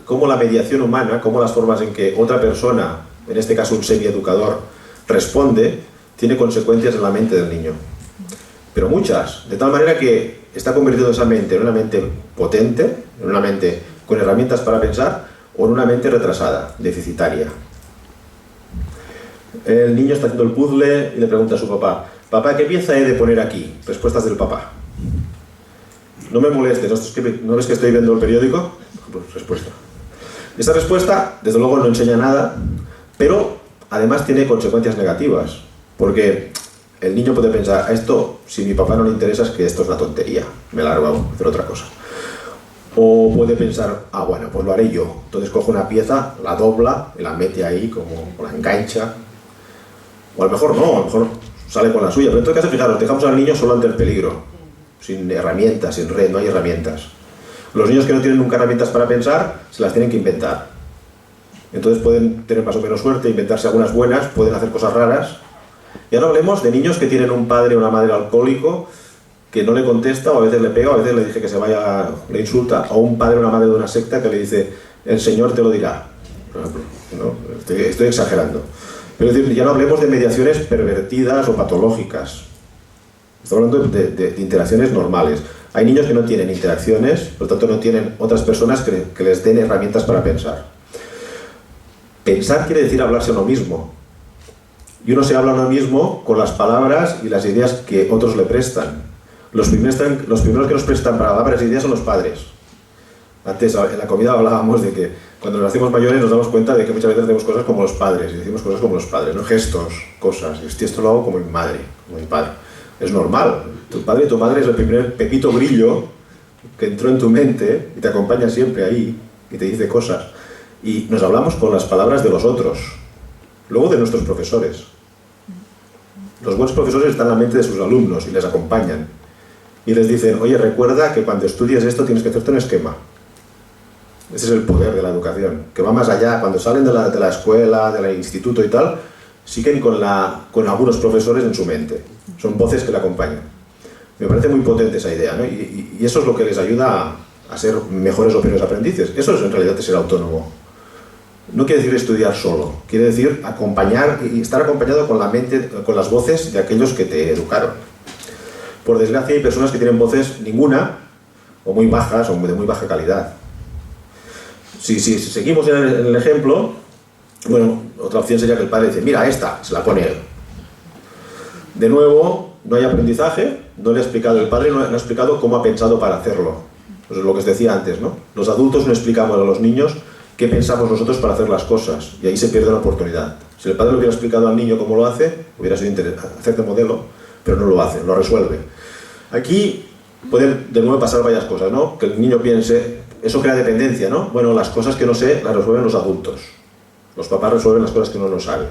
cómo la mediación humana, cómo las formas en que otra persona, en este caso un semieducador, responde, tiene consecuencias en la mente del niño. Pero muchas, de tal manera que está convirtiendo esa mente en una mente potente, en una mente con herramientas para pensar, o en una mente retrasada, deficitaria. El niño está haciendo el puzzle y le pregunta a su papá, papá, ¿qué pieza he de poner aquí? Respuestas del papá. No me molestes, ¿no ves que estoy viendo el periódico? Pues respuesta. Esta respuesta, desde luego, no enseña nada, pero además tiene consecuencias negativas, porque el niño puede pensar, a esto, si a mi papá no le interesa, es que esto es una tontería, me largo a hacer otra cosa. O puede pensar, ah, bueno, pues lo haré yo. Entonces coge una pieza, la dobla y la mete ahí, como la engancha. O a lo mejor no, a lo mejor sale con la suya. Pero en todo caso, fijaros, dejamos al niño solo ante el peligro. Sin herramientas, sin red, no hay herramientas. Los niños que no tienen nunca herramientas para pensar, se las tienen que inventar. Entonces pueden tener más o menos suerte, inventarse algunas buenas, pueden hacer cosas raras. Y ahora hablemos de niños que tienen un padre o una madre alcohólico que no le contesta, o a veces le pega, o a veces le dice que se vaya, le insulta, o un padre o una madre de una secta que le dice, el Señor te lo dirá. Por ejemplo, ¿no? Estoy exagerando. Pero es decir, ya no hablemos de mediaciones pervertidas o patológicas. Estamos hablando de interacciones normales. Hay niños que no tienen interacciones, por lo tanto no tienen otras personas que les den herramientas para pensar. Pensar quiere decir hablarse a uno mismo. Y uno se habla a uno mismo con las palabras y las ideas que otros le prestan. Los primeros que nos prestan palabras e ideas son los padres. Antes en la comida hablábamos de que cuando nos hacemos mayores nos damos cuenta de que muchas veces hacemos cosas como los padres, y decimos cosas como los padres, ¿no? Gestos, cosas. Y esto lo hago como mi madre, como mi padre. Es normal. Tu padre y tu madre es el primer pepito grillo que entró en tu mente y te acompaña siempre ahí y te dice cosas. Y nos hablamos con las palabras de los otros, luego de nuestros profesores. Los buenos profesores están en la mente de sus alumnos y les acompañan. Y les dicen, oye, recuerda que cuando estudies esto tienes que hacerte un esquema. Ese es el poder de la educación, que va más allá. Cuando salen de la escuela, del instituto y tal, siguen con algunos profesores en su mente. Son voces que le acompañan. Me parece muy potente esa idea, ¿no? Y eso es lo que les ayuda a ser mejores o peores aprendices. Eso es en realidad ser autónomo. No quiere decir estudiar solo, quiere decir acompañar y estar acompañado con la mente, con las voces de aquellos que te educaron. Por desgracia hay personas que tienen voces ninguna, o muy bajas, o de muy baja calidad. Si seguimos en el ejemplo, bueno, otra opción sería que el padre dice, mira, esta, se la pone él. De nuevo, no hay aprendizaje, no le ha explicado el padre, no ha explicado cómo ha pensado para hacerlo. Pues es lo que os decía antes, ¿no? Los adultos no explicamos a los niños qué pensamos nosotros para hacer las cosas, y ahí se pierde la oportunidad. Si el padre le hubiera explicado al niño cómo lo hace, hubiera sido interesante hacer de modelo, pero no lo hace, lo resuelve. Aquí pueden de nuevo pasar varias cosas, ¿no? Que el niño piense, eso crea dependencia, ¿no? Bueno, las cosas que no sé las resuelven los adultos. Los papás resuelven las cosas que uno no sabe.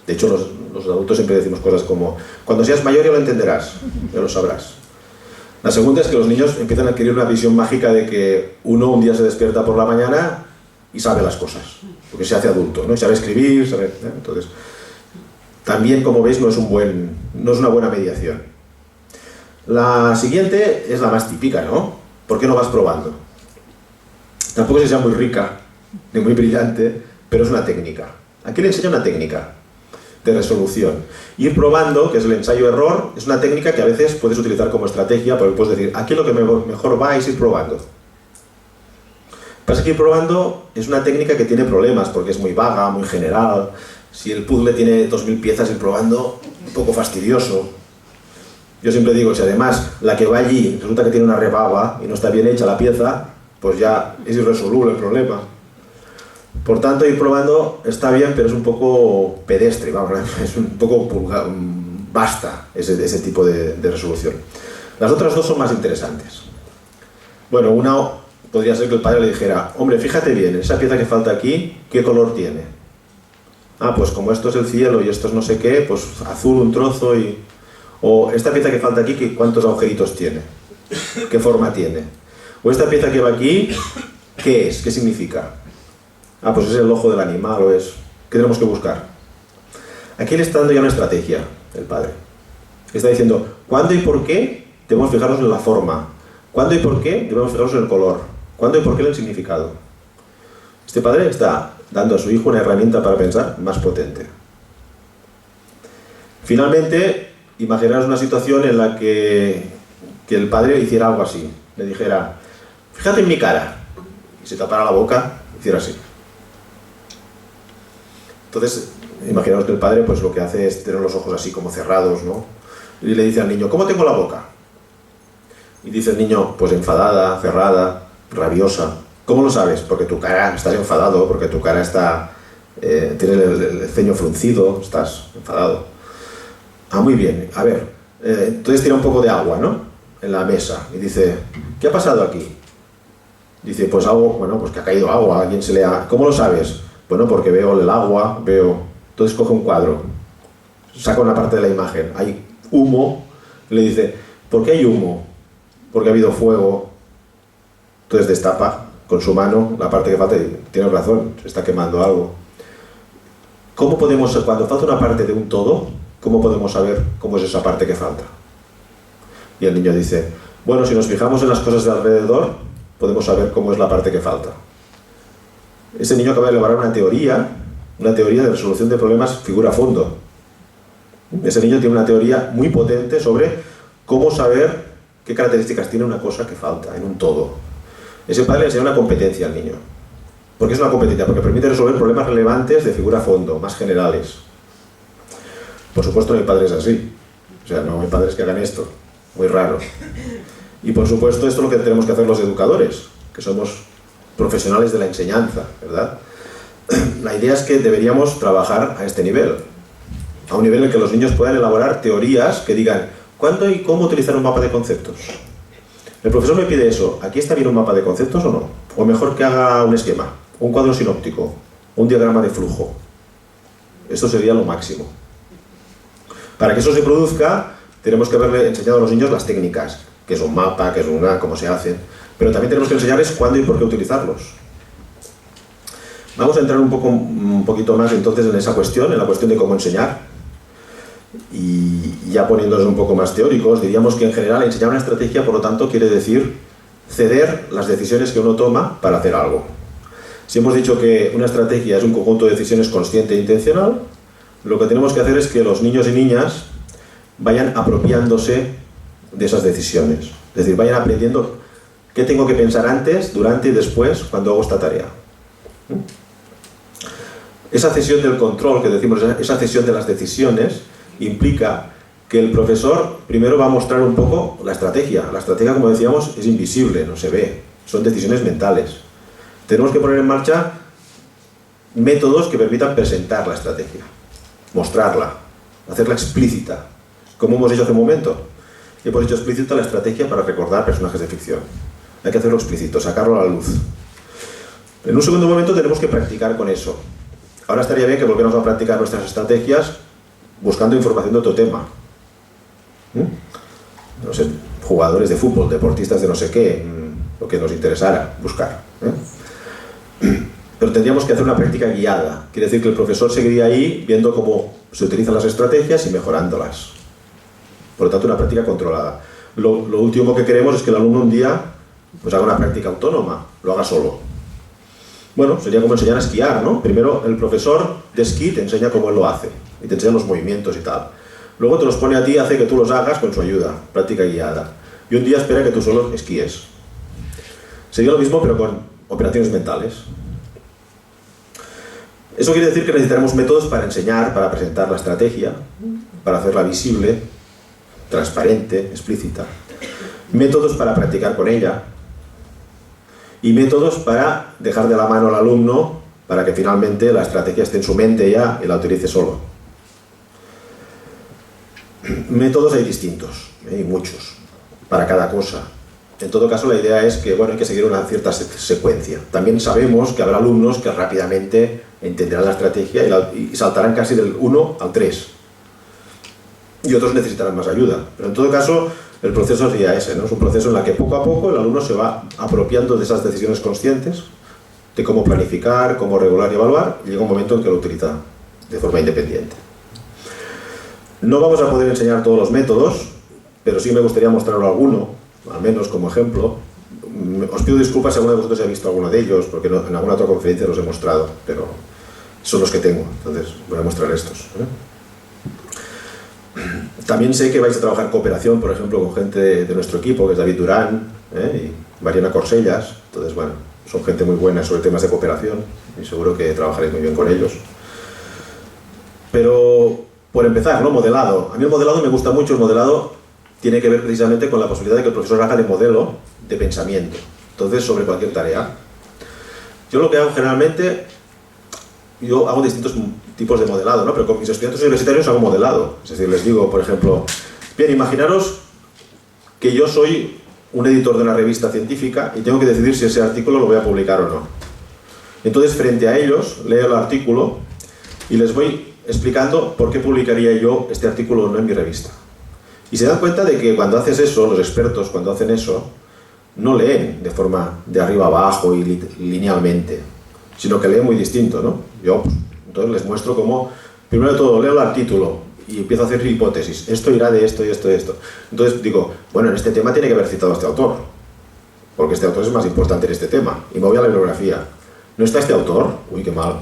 De hecho, los adultos siempre decimos cosas como, cuando seas mayor ya lo entenderás, ya lo sabrás. La segunda es que los niños empiezan a adquirir una visión mágica de que uno un día se despierta por la mañana y sabe las cosas, porque se hace adulto, ¿no? Y sabe escribir, sabe, ¿eh? Entonces, también, como veis, no es una buena mediación. La siguiente es la más típica, ¿no? ¿Por qué no vas probando? Tampoco es que sea muy rica, ni muy brillante, pero es una técnica. Aquí le enseño una técnica de resolución. Ir probando, que es el ensayo-error, es una técnica que a veces puedes utilizar como estrategia, porque puedes decir, aquí lo que mejor va es ir probando. Pasa que ir probando es una técnica que tiene problemas, porque es muy vaga, muy general. Si el puzzle tiene 2000 piezas, ir probando, un poco fastidioso. Yo siempre digo, si además la que va allí resulta que tiene una rebaba y no está bien hecha la pieza, pues ya es irresoluble el problema. Por tanto, ir probando está bien, pero es un poco pedestre, vamos, es un poco basta ese tipo de resolución. Las otras dos son más interesantes. Bueno, una podría ser que el padre le dijera, hombre, fíjate bien, esa pieza que falta aquí, ¿qué color tiene? Ah, pues como esto es el cielo y esto es no sé qué, pues azul un trozo y... O esta pieza que falta aquí, ¿cuántos agujeritos tiene? ¿Qué forma tiene? O esta pieza que va aquí, ¿qué es? ¿Qué significa? Ah, pues es el ojo del animal o es... ¿Qué tenemos que buscar? Aquí le está dando ya una estrategia, el padre. Está diciendo, ¿cuándo y por qué debemos fijarnos en la forma? ¿Cuándo y por qué debemos fijarnos en el color? ¿Cuándo y por qué en el significado? Este padre está dando a su hijo una herramienta para pensar más potente. Finalmente, imaginaos una situación en la que el padre hiciera algo así. Le dijera, fíjate en mi cara. Y se tapara la boca y hiciera así. Entonces, imaginaos que el padre pues lo que hace es tener los ojos así como cerrados, ¿no? Y le dice al niño, ¿cómo tengo la boca? Y dice el niño, pues enfadada, cerrada, rabiosa. ¿Cómo lo sabes? Porque tu cara, estás enfadado, porque tu cara está... tienes el ceño fruncido, estás enfadado. Ah, muy bien, a ver, entonces tira un poco de agua, ¿no? En la mesa y dice, ¿qué ha pasado aquí? Dice, pues algo, bueno, pues que ha caído agua, a alguien se le ha... ¿Cómo lo sabes? Bueno, porque veo el agua, veo... Entonces coge un cuadro, saca una parte de la imagen, hay humo, le dice, ¿por qué hay humo? Porque ha habido fuego. Entonces destapa con su mano la parte que falta y tiene razón, se está quemando algo. ¿Cómo podemos, cuando falta una parte de un todo, cómo podemos saber cómo es esa parte que falta? Y el niño dice, bueno, si nos fijamos en las cosas de alrededor, podemos saber cómo es la parte que falta. Ese niño acaba de elaborar una teoría de resolución de problemas figura a fondo. Ese niño tiene una teoría muy potente sobre cómo saber qué características tiene una cosa que falta en un todo. Ese padre le enseña una competencia al niño. ¿Por qué es una competencia? Porque permite resolver problemas relevantes de figura a fondo, más generales. Por supuesto no hay padres así. O sea, no hay padres que hagan esto. Muy raro. Y por supuesto esto es lo que tenemos que hacer los educadores, que somos profesionales de la enseñanza, ¿verdad? La idea es que deberíamos trabajar a este nivel. A un nivel en el que los niños puedan elaborar teorías que digan ¿cuándo y cómo utilizar un mapa de conceptos? El profesor me pide eso. ¿Aquí está bien un mapa de conceptos o no? O mejor que haga un esquema, un cuadro sinóptico, un diagrama de flujo. Esto sería lo máximo. Para que eso se produzca, tenemos que haberle enseñado a los niños las técnicas, que es un mapa, que es cómo se hacen, pero también tenemos que enseñarles cuándo y por qué utilizarlos. Vamos a entrar un poquito más entonces en esa cuestión, en la cuestión de cómo enseñar. Y ya poniéndonos un poco más teóricos, diríamos que en general enseñar una estrategia, por lo tanto, quiere decir ceder las decisiones que uno toma para hacer algo. Si hemos dicho que una estrategia es un conjunto de decisiones consciente e intencional, lo que tenemos que hacer es que los niños y niñas vayan apropiándose de esas decisiones. Es decir, vayan aprendiendo qué tengo que pensar antes, durante y después cuando hago esta tarea. Esa cesión del control que decimos, esa cesión de las decisiones, implica que el profesor primero va a mostrar un poco la estrategia. La estrategia, como decíamos, es invisible, no se ve, son decisiones mentales. Tenemos que poner en marcha métodos que permitan presentar la estrategia, mostrarla, hacerla explícita, como hemos hecho hace un momento. Hemos hecho explícita la estrategia para recordar personajes de ficción. Hay que hacerlo explícito, sacarlo a la luz. En un segundo momento tenemos que practicar con eso. Ahora estaría bien que volviéramos a practicar nuestras estrategias buscando información de otro tema. No sé, jugadores de fútbol, deportistas de no sé qué, lo que nos interesara buscar. Pero tendríamos que hacer una práctica guiada. Quiere decir que el profesor seguiría ahí viendo cómo se utilizan las estrategias y mejorándolas. Por lo tanto, una práctica controlada. Lo último que queremos es que el alumno un día pues haga una práctica autónoma, lo haga solo. Bueno, sería como enseñar a esquiar, ¿no? Primero el profesor de esquí te enseña cómo él lo hace y te enseña los movimientos y tal. Luego te los pone a ti y hace que tú los hagas con su ayuda, práctica guiada. Y un día espera que tú solo esquíes. Sería lo mismo pero con operaciones mentales. Eso quiere decir que necesitaremos métodos para enseñar, para presentar la estrategia, para hacerla visible, transparente, explícita. Métodos para practicar con ella. Y métodos para dejar de la mano al alumno para que finalmente la estrategia esté en su mente ya y la utilice solo. Métodos hay distintos, hay muchos, para cada cosa. En todo caso, la idea es que bueno, hay que seguir una cierta secuencia. También sabemos que habrá alumnos que rápidamente entenderán la estrategia y saltarán casi del 1 al 3. Y otros necesitarán más ayuda. Pero en todo caso, el proceso sería ese, ¿no? Es un proceso en el que poco a poco el alumno se va apropiando de esas decisiones conscientes, de cómo planificar, cómo regular y evaluar, y llega un momento en que lo utiliza de forma independiente. No vamos a poder enseñar todos los métodos, pero sí me gustaría mostrarlo alguno, al menos como ejemplo. Os pido disculpas si alguno de vosotros ha visto alguno de ellos, porque en alguna otra conferencia los he mostrado, pero son los que tengo, entonces voy a mostrar estos. También sé que vais a trabajar cooperación, por ejemplo, con gente de nuestro equipo, que es David Durán y Mariana Corsellas. Entonces, bueno, son gente muy buena sobre temas de cooperación y seguro que trabajaréis muy bien con ellos. Pero, por empezar, ¿no? Modelado. A mí el modelado me gusta mucho. El modelado tiene que ver precisamente con la posibilidad de que el profesor haga de modelo de pensamiento. Entonces, sobre cualquier tarea. Yo lo que hago generalmente, yo hago distintos tipos de modelado, ¿no? Pero con mis estudiantes universitarios hago modelado. Es decir, les digo, por ejemplo, bien, imaginaros que yo soy un editor de una revista científica y tengo que decidir si ese artículo lo voy a publicar o no. Entonces, frente a ellos, leo el artículo y les voy explicando por qué publicaría yo este artículo o no en mi revista. Y se dan cuenta de que cuando haces eso, los expertos cuando hacen eso, no leen de forma de arriba abajo y linealmente, sino que leen muy distinto, ¿no? Yo, pues, entonces les muestro cómo, primero de todo, leo el título y empiezo a hacer hipótesis. Esto irá de esto y esto y esto. Entonces digo, bueno, en este tema tiene que haber citado a este autor, porque este autor es más importante en este tema. Y me voy a la bibliografía. ¿No está este autor? Uy, qué mal.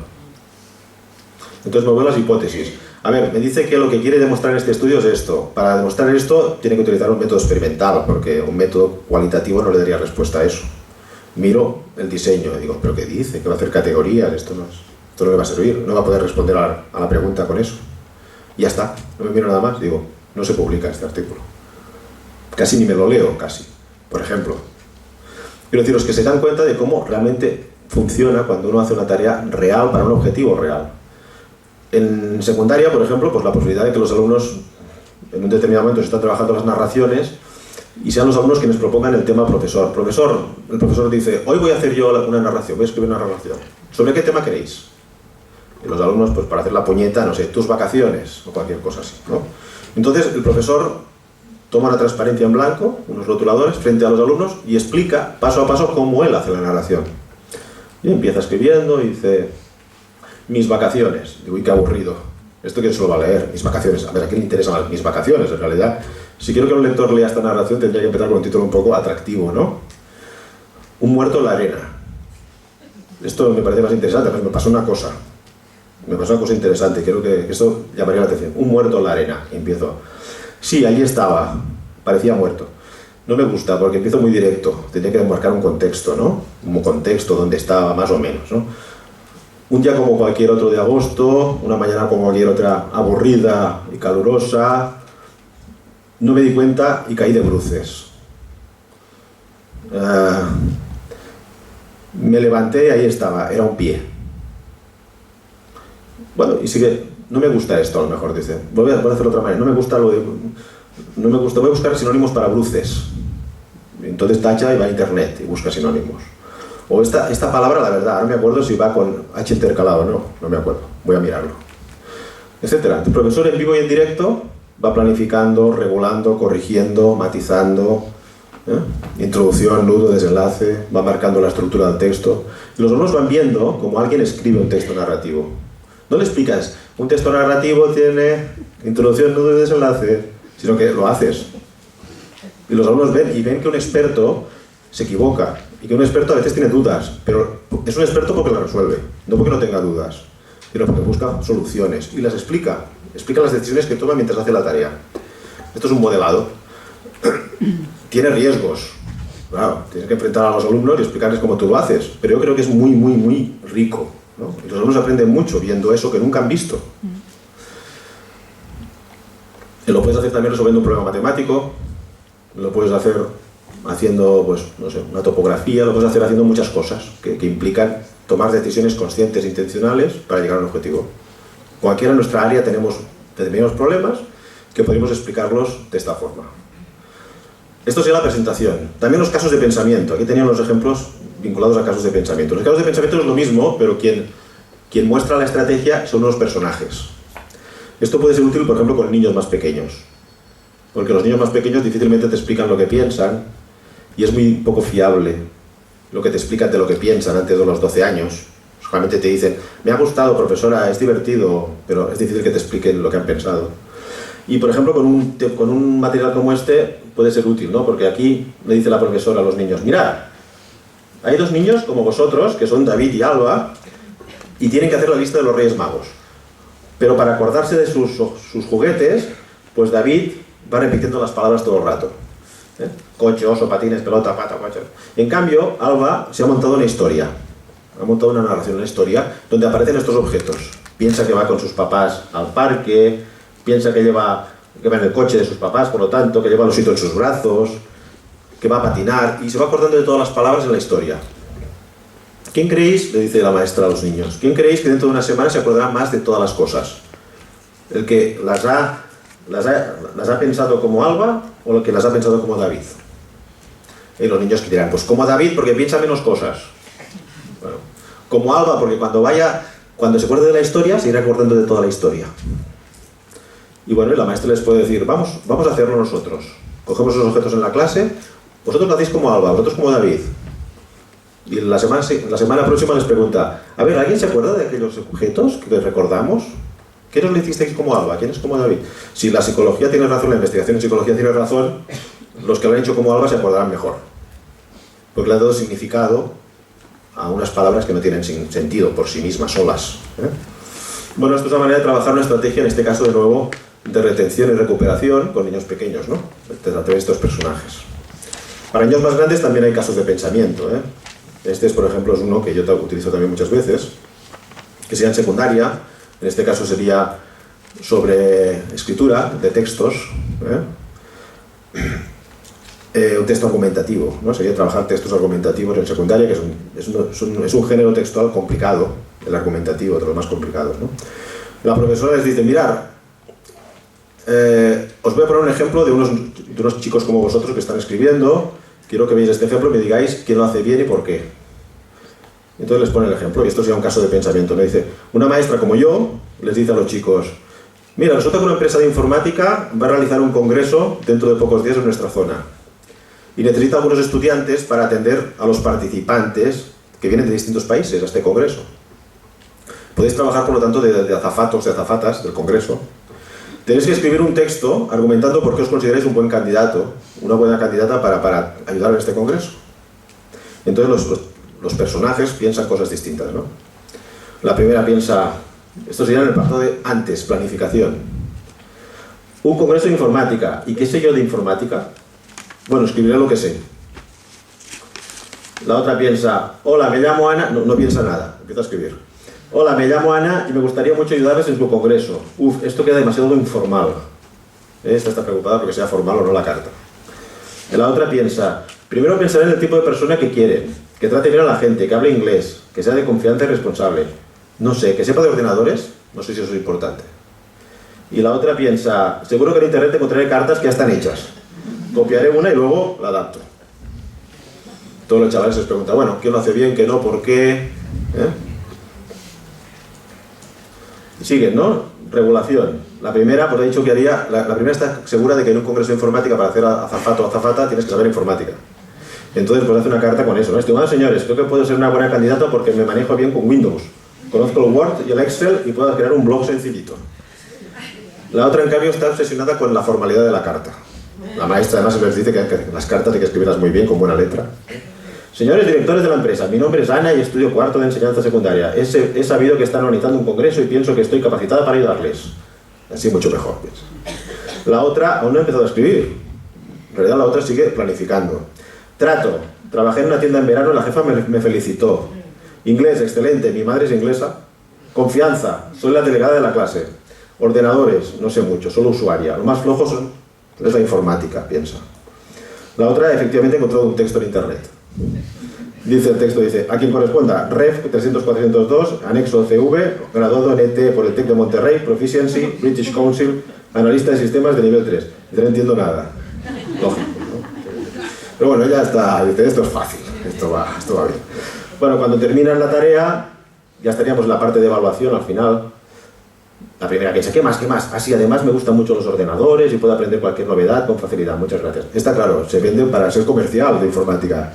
Entonces me voy a las hipótesis. A ver, me dice que lo que quiere demostrar en este estudio es esto. Para demostrar esto tiene que utilizar un método experimental, porque un método cualitativo no le daría respuesta a eso. Miro el diseño y digo, ¿pero qué dice? ¿Que va a hacer categorías? Esto no le va a servir. No va a poder responder a la pregunta con eso. Y ya está. No me miro nada más. Digo, no se publica este artículo. Casi ni me lo leo, casi. Por ejemplo. Quiero deciros que se dan cuenta de cómo realmente funciona cuando uno hace una tarea real para un objetivo real. En secundaria, por ejemplo, pues la posibilidad de que los alumnos en un determinado momento están trabajando las narraciones y sean los alumnos quienes propongan el tema profesor. El profesor dice, hoy voy a hacer yo una narración, voy a escribir una narración. ¿Sobre qué tema queréis? Y los alumnos, pues para hacer la puñeta, no sé, tus vacaciones o cualquier cosa así, ¿no? Entonces el profesor toma una transparencia en blanco, unos rotuladores, frente a los alumnos y explica paso a paso cómo él hace la narración. Y empieza escribiendo y dice, mis vacaciones. Digo, uy, qué aburrido. ¿Esto quién se lo va a leer? Mis vacaciones. A ver, ¿a quién le interesan mis vacaciones? En realidad, si quiero que un lector lea esta narración, tendría que empezar con un título un poco atractivo, ¿no? Un muerto en la arena. Esto me parece más interesante, pero me pasó una cosa. Me pasó una cosa interesante, creo que esto llamaría la atención. Un muerto en la arena. Y empiezo. Sí, allí estaba. Parecía muerto. No me gusta porque empiezo muy directo. Tenía que demarcar un contexto, ¿no? Un contexto donde estaba, más o menos, ¿no? Un día como cualquier otro de agosto, una mañana como cualquier otra aburrida y calurosa, no me di cuenta y caí de bruces. Me levanté y ahí estaba, era un pie. Bueno, y sigue, no me gusta esto a lo mejor, dice. Voy a hacerlo de otra manera, no me gusta, voy a buscar sinónimos para bruces. Entonces tacha y va a internet y busca sinónimos. O esta palabra, la verdad, no me acuerdo si va con H intercalado o no me acuerdo, voy a mirarlo. Etcétera. El profesor en vivo y en directo va planificando, regulando, corrigiendo, matizando, introducción, nudo, desenlace, va marcando la estructura del texto. Y los alumnos van viendo cómo alguien escribe un texto narrativo. No le explicas, un texto narrativo tiene introducción, nudo y desenlace, sino que lo haces. Y los alumnos ven que un experto se equivoca y que un experto a veces tiene dudas, pero es un experto porque las resuelve, no porque no tenga dudas, sino porque busca soluciones y las explica las decisiones que toma mientras hace la tarea. Esto es un modelado. Tiene riesgos. Claro, tienes que enfrentar a los alumnos y explicarles cómo tú lo haces, pero yo creo que es muy, muy, muy rico, ¿no? Y los alumnos aprenden mucho viendo eso que nunca han visto. Y lo puedes hacer también resolviendo un problema matemático, lo puedes hacer haciendo, pues, no sé, una topografía, lo puedes hacer haciendo muchas cosas que implican tomar decisiones conscientes e intencionales para llegar a un objetivo. Cualquiera en nuestra área tenemos determinados problemas que podemos explicarlos de esta forma. Esto sería la presentación. También los casos de pensamiento. Aquí tenían los ejemplos vinculados a casos de pensamiento. Los casos de pensamiento es lo mismo, pero quien muestra la estrategia son unos personajes. Esto puede ser útil, por ejemplo, con niños más pequeños. Porque los niños más pequeños difícilmente te explican lo que piensan y es muy poco fiable lo que te explican de lo que piensan antes de los 12 años. Solamente te dicen, me ha gustado, profesora, es divertido, pero es difícil que te expliquen lo que han pensado. Y, por ejemplo, con un material como este puede ser útil, ¿no? Porque aquí le dice la profesora a los niños, mirad, hay dos niños como vosotros, que son David y Alba, y tienen que hacer la lista de los Reyes Magos. Pero para acordarse de sus juguetes, pues David va repitiendo las palabras todo el rato. Coche, oso, patines, pelota, pata, coche. En cambio, Alba se ha montado una historia. Ha montado una narración, una historia, donde aparecen estos objetos. Piensa que va con sus papás al parque, piensa que va en el coche de sus papás, por lo tanto, que lleva al osito en sus brazos, que va a patinar, y se va acordando de todas las palabras en la historia. ¿Quién creéis? Le dice la maestra a los niños. ¿Quién creéis que dentro de una semana se acordará más de todas las cosas? ¿El que las ha pensado como Alba o el que las ha pensado como David? Y los niños que dirán, pues como David porque piensa menos cosas. Bueno, como Alba porque cuando se acuerde de la historia, se irá acordando de toda la historia. Y bueno, la maestra les puede decir, vamos a hacerlo nosotros. Cogemos los objetos en la clase, vosotros lo hacéis como Alba, vosotros como David. Y la semana próxima les pregunta, a ver, ¿alguien se acuerda de aquellos objetos que recordamos? ¿Qué nos lo hicisteis como Alba? ¿Quién es como David? Si la psicología tiene razón, la investigación en psicología tiene razón, los que lo han hecho como Alba se acordarán mejor. Porque le han dado significado a unas palabras que no tienen sentido por sí mismas, solas. Bueno, esto es una manera de trabajar una estrategia, en este caso de nuevo, de retención y recuperación con niños pequeños, ¿no? A través de estos personajes. Para niños más grandes también hay casos de pensamiento, Este, por ejemplo, es uno que yo utilizo también muchas veces, que sería en secundaria. En este caso sería sobre escritura de textos, un texto argumentativo, ¿no? Sería trabajar textos argumentativos en secundaria, que es un género textual complicado, el argumentativo, de los más complicados, ¿no? La profesora les dice, mirad, os voy a poner un ejemplo de unos chicos como vosotros que están escribiendo, quiero que veáis este ejemplo y me digáis quién lo hace bien y por qué. Entonces les pone el ejemplo, y esto sería un caso de pensamiento. Le dice, una maestra como yo les dice a los chicos, mira, resulta que una empresa de informática va a realizar un congreso dentro de pocos días en nuestra zona. Y necesita algunos estudiantes para atender a los participantes que vienen de distintos países a este congreso. Podéis trabajar, por lo tanto, de azafatos, de azafatas del congreso. Tenéis que escribir un texto argumentando por qué os consideráis un buen candidato, una buena candidata para ayudar en este congreso. Entonces los personajes piensan cosas distintas, ¿no? La primera piensa, esto sería en el apartado de antes, planificación. Un congreso de informática. ¿Y qué sé yo de informática? Bueno, escribiré lo que sé. La otra piensa, hola, me llamo Ana. No piensa nada, empieza a escribir. Hola, me llamo Ana y me gustaría mucho ayudarles en su congreso. Uf, esto queda demasiado informal. Esta está preocupada porque sea formal o no la carta. La otra piensa, primero pensaré en el tipo de persona que quieren, que trate bien a la gente, que hable inglés, que sea de confianza y responsable. No sé, que sepa de ordenadores, no sé si eso es importante. Y la otra piensa, seguro que en internet encontraré cartas que ya están hechas. Copiaré una y luego la adapto. Todos los chavales les preguntan, bueno, ¿quién lo hace bien, qué no, por qué? Siguen, ¿no? Regulación. La primera, pues he dicho que haría... La primera está segura de que en un congreso de informática, para hacer azafato o azafata, tienes que saber informática. Entonces, pues hace una carta con eso, ¿no? Estimados señores, creo que puedo ser una buena candidata porque me manejo bien con Windows. Conozco el Word y el Excel y puedo crear un blog sencillito. La otra, en cambio, está obsesionada con la formalidad de la carta. La maestra, además, les dice que las cartas hay que escribirlas muy bien, con buena letra. Señores directores de la empresa, mi nombre es Ana y estudio cuarto de enseñanza secundaria. He sabido que están organizando un congreso y pienso que estoy capacitada para ayudarles. Así mucho mejor, pues. La otra aún no ha empezado a escribir. En realidad la otra sigue planificando. Trato. Trabajé en una tienda en verano y la jefa me felicitó. Inglés, excelente. Mi madre es inglesa. Confianza. Soy la delegada de la clase. Ordenadores. No sé mucho. Solo usuaria. Lo más flojo es la informática, piensa. La otra, efectivamente, encontró un texto en internet. Dice el texto, dice, a quien corresponda, Ref 300-402, anexo CV, graduado en ET por el TEC de Monterrey, Proficiency, British Council, analista de sistemas de nivel 3. Dice, no entiendo nada. Lógico, ¿no? Pero bueno, ya está, dice, esto es fácil, esto va bien. Bueno, cuando terminan la tarea, ya estaríamos en la parte de evaluación al final. La primera piensa, ¿qué más? ¿Qué más? Así, además me gustan mucho los ordenadores y puedo aprender cualquier novedad con facilidad. Muchas gracias. Está claro, se vende para ser comercial de informática.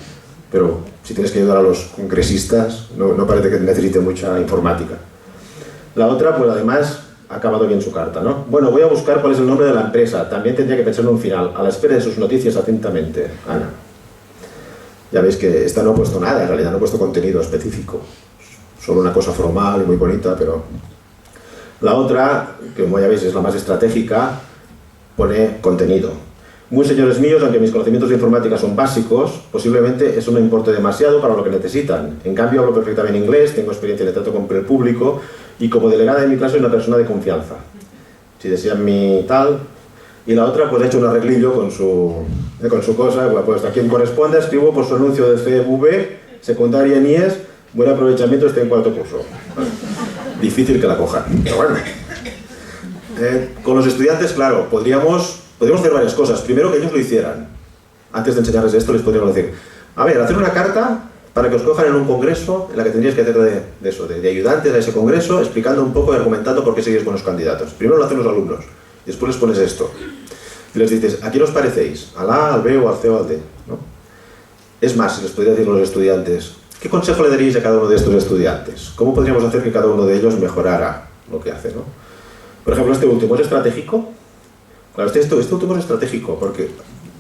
Pero si tienes que ayudar a los congresistas, no parece que necesite mucha informática. La otra, pues además, ha acabado bien su carta, ¿no? Bueno, voy a buscar cuál es el nombre de la empresa. También tendría que pensar en un final. A la espera de sus noticias atentamente, Ana. Ya veis que esta no ha puesto nada, en realidad no ha puesto contenido específico. Solo una cosa formal y muy bonita, pero... La otra, que como ya veis es la más estratégica, pone contenido. Muy señores míos, aunque mis conocimientos de informática son básicos, posiblemente eso no importe demasiado para lo que necesitan. En cambio, hablo perfectamente inglés, tengo experiencia de trato con el público y como delegada de mi clase soy una persona de confianza. Si desean mi tal... Y la otra, pues ha hecho un arreglillo con su cosa, pues a quien corresponda escribo por su anuncio de CV, secundaria en IES, buen aprovechamiento, estoy en cuarto curso. Difícil que la cojan, pero bueno. Con los estudiantes, claro, podríamos hacer varias cosas. Primero, que ellos lo hicieran. antes de enseñarles esto, les podríamos decir, a ver, hacer una carta para que os cojan en un congreso en la que tendríais que hacer de ayudantes a ese congreso, explicando un poco y argumentando por qué seguís buenos candidatos. Primero lo hacen los alumnos, y después les pones esto. Y les dices, ¿a quién os parecéis? ¿Al A, al B o al C o al D? ¿No? Es más, si les podría decir a los estudiantes, ¿qué consejo le daríais a cada uno de estos estudiantes? ¿Cómo podríamos hacer que cada uno de ellos mejorara lo que hace, ¿no? Por ejemplo, este último, ¿es estratégico? Claro, este último es estratégico, porque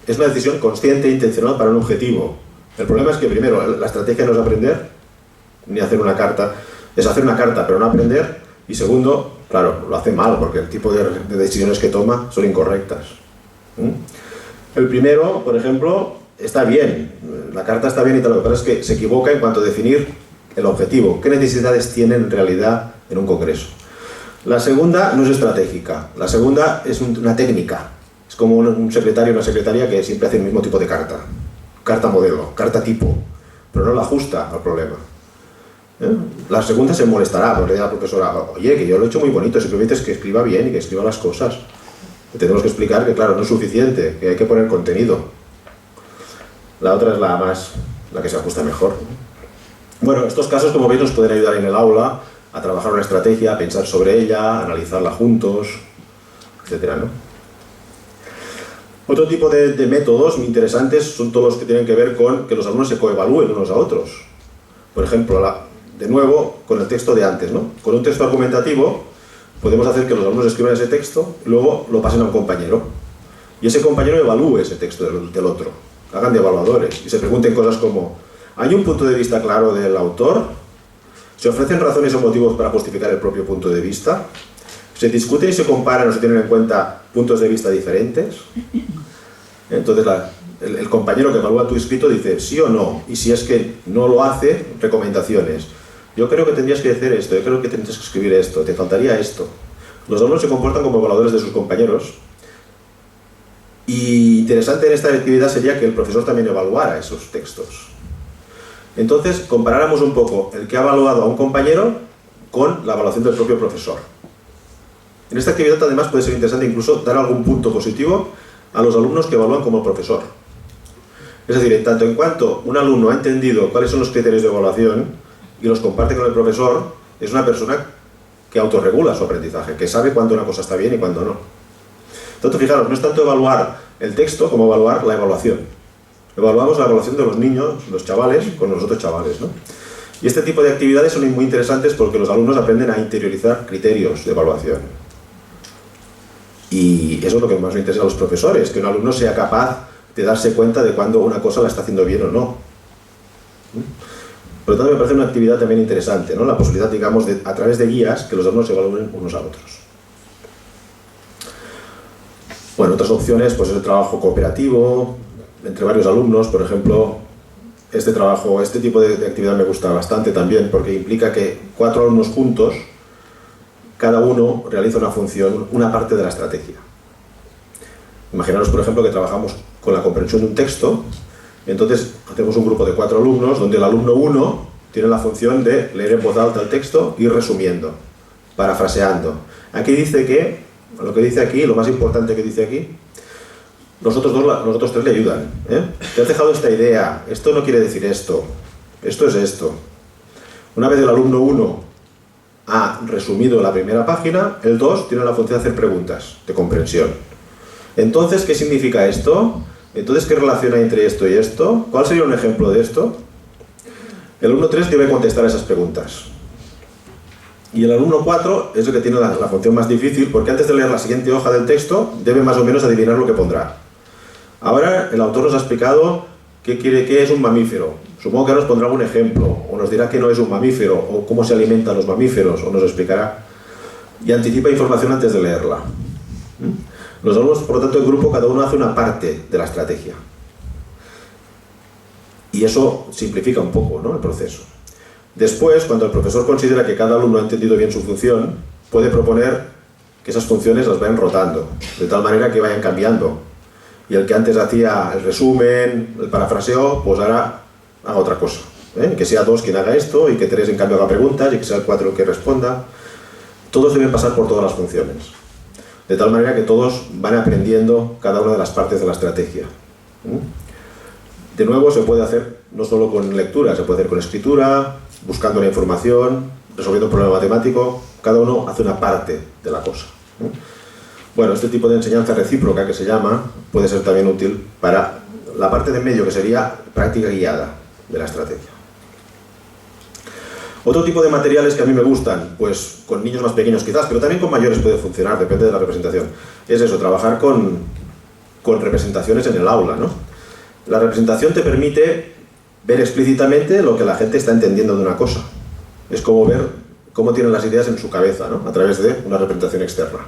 es una decisión consciente e intencional para un objetivo. El problema es que, primero, la estrategia no es aprender, ni hacer una carta. Es hacer una carta, pero no aprender. Y segundo, claro, lo hace mal, porque el tipo de decisiones que toma son incorrectas. El primero, por ejemplo, está bien. La carta está bien y tal. Lo que pasa es que se equivoca en cuanto a definir el objetivo. ¿Qué necesidades tiene en realidad en un congreso? La segunda no es estratégica. La segunda es una técnica. Es como un secretario o una secretaria que siempre hace el mismo tipo de carta. Carta modelo, carta tipo, pero no la ajusta al problema. La segunda se molestará porque le dirá a la profesora, oye, que yo lo he hecho muy bonito, simplemente es que escriba bien y que escriba las cosas. Y tenemos que explicar que, claro, no es suficiente, que hay que poner contenido. La otra es la que se ajusta mejor. Bueno, estos casos, como veis, nos pueden ayudar en el aula a trabajar una estrategia, a pensar sobre ella, a analizarla juntos, etcétera, ¿no? Otro tipo de métodos muy interesantes son todos los que tienen que ver con que los alumnos se coevalúen unos a otros. Por ejemplo, de nuevo, con el texto de antes, ¿no? Con un texto argumentativo podemos hacer que los alumnos escriban ese texto y luego lo pasen a un compañero. Y ese compañero evalúe ese texto del otro. Hagan de evaluadores y se pregunten cosas como, ¿hay un punto de vista claro del autor? ¿Se ofrecen razones o motivos para justificar el propio punto de vista? ¿Se discuten y se comparan o se tienen en cuenta puntos de vista diferentes? Entonces el compañero que evalúa tu escrito dice sí o no, y si es que no lo hace, recomendaciones. Yo creo que tendrías que hacer esto, yo creo que tendrías que escribir esto, te faltaría esto. Los alumnos se comportan como evaluadores de sus compañeros, y interesante en esta actividad sería que el profesor también evaluara esos textos. Entonces comparáramos un poco el que ha evaluado a un compañero con la evaluación del propio profesor. En esta actividad además puede ser interesante incluso dar algún punto positivo a los alumnos que evalúan como profesor. Es decir, en tanto en cuanto un alumno ha entendido cuáles son los criterios de evaluación y los comparte con el profesor, es una persona que autorregula su aprendizaje, que sabe cuándo una cosa está bien y cuándo no. Entonces, fijaros, no es tanto evaluar el texto como evaluar la evaluación. Evaluamos la evaluación de los niños, los chavales, con los otros chavales, ¿no? Y este tipo de actividades son muy interesantes porque los alumnos aprenden a interiorizar criterios de evaluación. Y eso es lo que más nos interesa a los profesores, que un alumno sea capaz de darse cuenta de cuando una cosa la está haciendo bien o no. Por lo tanto, me parece una actividad también interesante, ¿no? La posibilidad, digamos, a través de guías, que los alumnos se evalúen unos a otros. Bueno, otras opciones, pues es el trabajo cooperativo, entre varios alumnos, por ejemplo. Este tipo de actividad me gusta bastante también, porque implica que 4 alumnos juntos, cada uno realiza una función, una parte de la estrategia. Imaginaros, por ejemplo, que trabajamos con la comprensión de un texto, entonces hacemos un grupo de 4 alumnos, donde el alumno 1 tiene la función de leer en voz alta el texto y ir resumiendo, parafraseando. Aquí dice que, lo que dice aquí, lo más importante que dice aquí, los otros 3 le ayudan. Te has dejado esta idea, esto no quiere decir esto es esto. Una vez el alumno 1 ha resumido la primera página, el 2 tiene la función de hacer preguntas de comprensión. Entonces, ¿qué significa esto? Entonces, ¿qué relación hay entre esto y esto? ¿Cuál sería un ejemplo de esto? El alumno 3 debe contestar esas preguntas. Y el alumno 4 es el que tiene la función más difícil, porque antes de leer la siguiente hoja del texto, debe más o menos adivinar lo que pondrá. Ahora, el autor nos ha explicado qué es un mamífero. Supongo que ahora nos pondrá algún ejemplo, o nos dirá que no es un mamífero, o cómo se alimentan los mamíferos, o nos explicará. Y anticipa información antes de leerla. Los alumnos, por lo tanto, en grupo, cada uno hace una parte de la estrategia. Y eso simplifica un poco, ¿no?, el proceso. Después, cuando el profesor considera que cada alumno ha entendido bien su función, puede proponer que esas funciones las vayan rotando, de tal manera que vayan cambiando. Y el que antes hacía el resumen, el parafraseo, pues ahora haga otra cosa. Que sea 2 quien haga esto, y que 3 en cambio haga preguntas, y que sea el 4 el que responda. Todos deben pasar por todas las funciones. De tal manera que todos van aprendiendo cada una de las partes de la estrategia. De nuevo, se puede hacer no solo con lectura, se puede hacer con escritura, buscando la información, resolviendo un problema matemático. Cada uno hace una parte de la cosa. Bueno, este tipo de enseñanza recíproca, que se llama, puede ser también útil para la parte de en medio, que sería práctica guiada de la estrategia. Otro tipo de materiales que a mí me gustan, pues con niños más pequeños quizás, pero también con mayores puede funcionar, depende de la representación, es eso, trabajar con representaciones en el aula, ¿no? La representación te permite ver explícitamente lo que la gente está entendiendo de una cosa. Es como ver cómo tienen las ideas en su cabeza, ¿no? A través de una representación externa.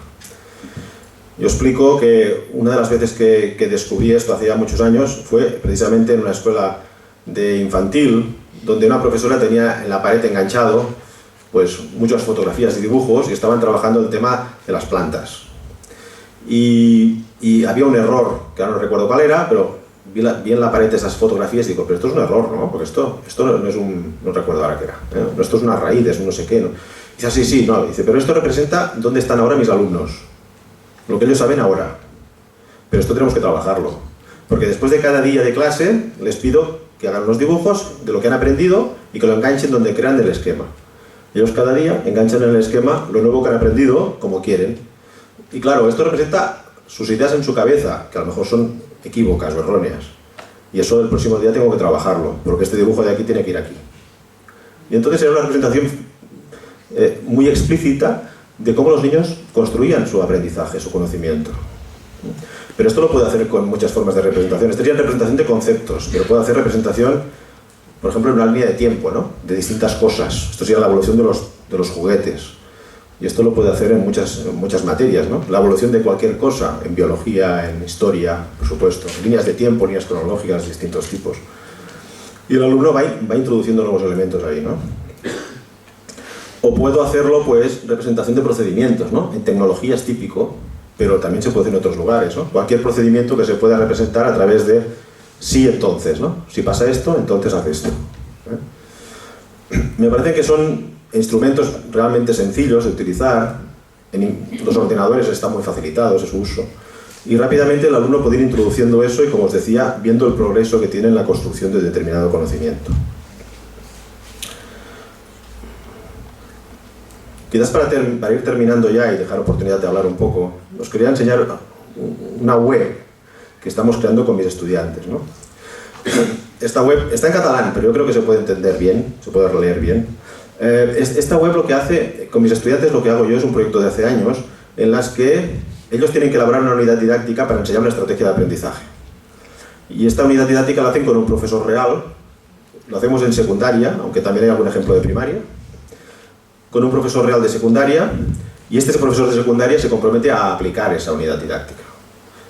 Yo explico que una de las veces que descubrí esto hace ya muchos años fue precisamente en una escuela de infantil, donde una profesora tenía en la pared enganchado pues muchas fotografías y dibujos y estaban trabajando el tema de las plantas. Y había un error, que ahora no recuerdo cuál era, pero vi en la pared esas fotografías y digo, pero esto es un error, ¿no? Porque esto no es no recuerdo ahora qué era, ¿eh? Esto es una raíz, es un no sé qué, ¿no? Y dice, sí, no, dice, pero esto representa dónde están ahora mis alumnos, lo que ellos saben ahora. Pero esto tenemos que trabajarlo, porque después de cada día de clase les pido que hagan los dibujos de lo que han aprendido y que lo enganchen donde crean el esquema. Ellos cada día enganchan en el esquema lo nuevo que han aprendido como quieren. Y claro, esto representa sus ideas en su cabeza, que a lo mejor son equívocas o erróneas. Y eso el próximo día tengo que trabajarlo, porque este dibujo de aquí tiene que ir aquí. Y entonces era una representación muy explícita de cómo los niños construían su aprendizaje, su conocimiento. Pero esto lo puede hacer con muchas formas de representación. Esta sería representación de conceptos, pero puede hacer representación, por ejemplo, en una línea de tiempo, ¿no? De distintas cosas. Esto sería la evolución de los juguetes. Y esto lo puede hacer en muchas materias, ¿no? La evolución de cualquier cosa, en biología, en historia, por supuesto. Líneas de tiempo, líneas cronológicas de distintos tipos. Y el alumno va introduciendo nuevos elementos ahí, ¿no? O puedo hacerlo, pues, representación de procedimientos, ¿no? En tecnología es típico, pero también se puede hacer en otros lugares, ¿no? Cualquier procedimiento que se pueda representar a través de sí, entonces, ¿no? Si pasa esto, entonces haz esto. Me parece que son instrumentos realmente sencillos de utilizar. En los ordenadores están muy facilitados en su uso. Y rápidamente el alumno puede ir introduciendo eso y, como os decía, viendo el progreso que tiene en la construcción de determinado conocimiento. Quizás para ir terminando ya y dejar oportunidad de hablar un poco, os quería enseñar una web que estamos creando con mis estudiantes, ¿no? Esta web está en catalán, pero yo creo que se puede entender bien, se puede leer bien. Esta web lo que hace, con mis estudiantes lo que hago yo es un proyecto de hace años en las que ellos tienen que elaborar una unidad didáctica para enseñar una estrategia de aprendizaje. Y esta unidad didáctica la hacen con un profesor real, lo hacemos en secundaria, aunque también hay algún ejemplo de primaria, con un profesor real de secundaria, y este profesor de secundaria se compromete a aplicar esa unidad didáctica.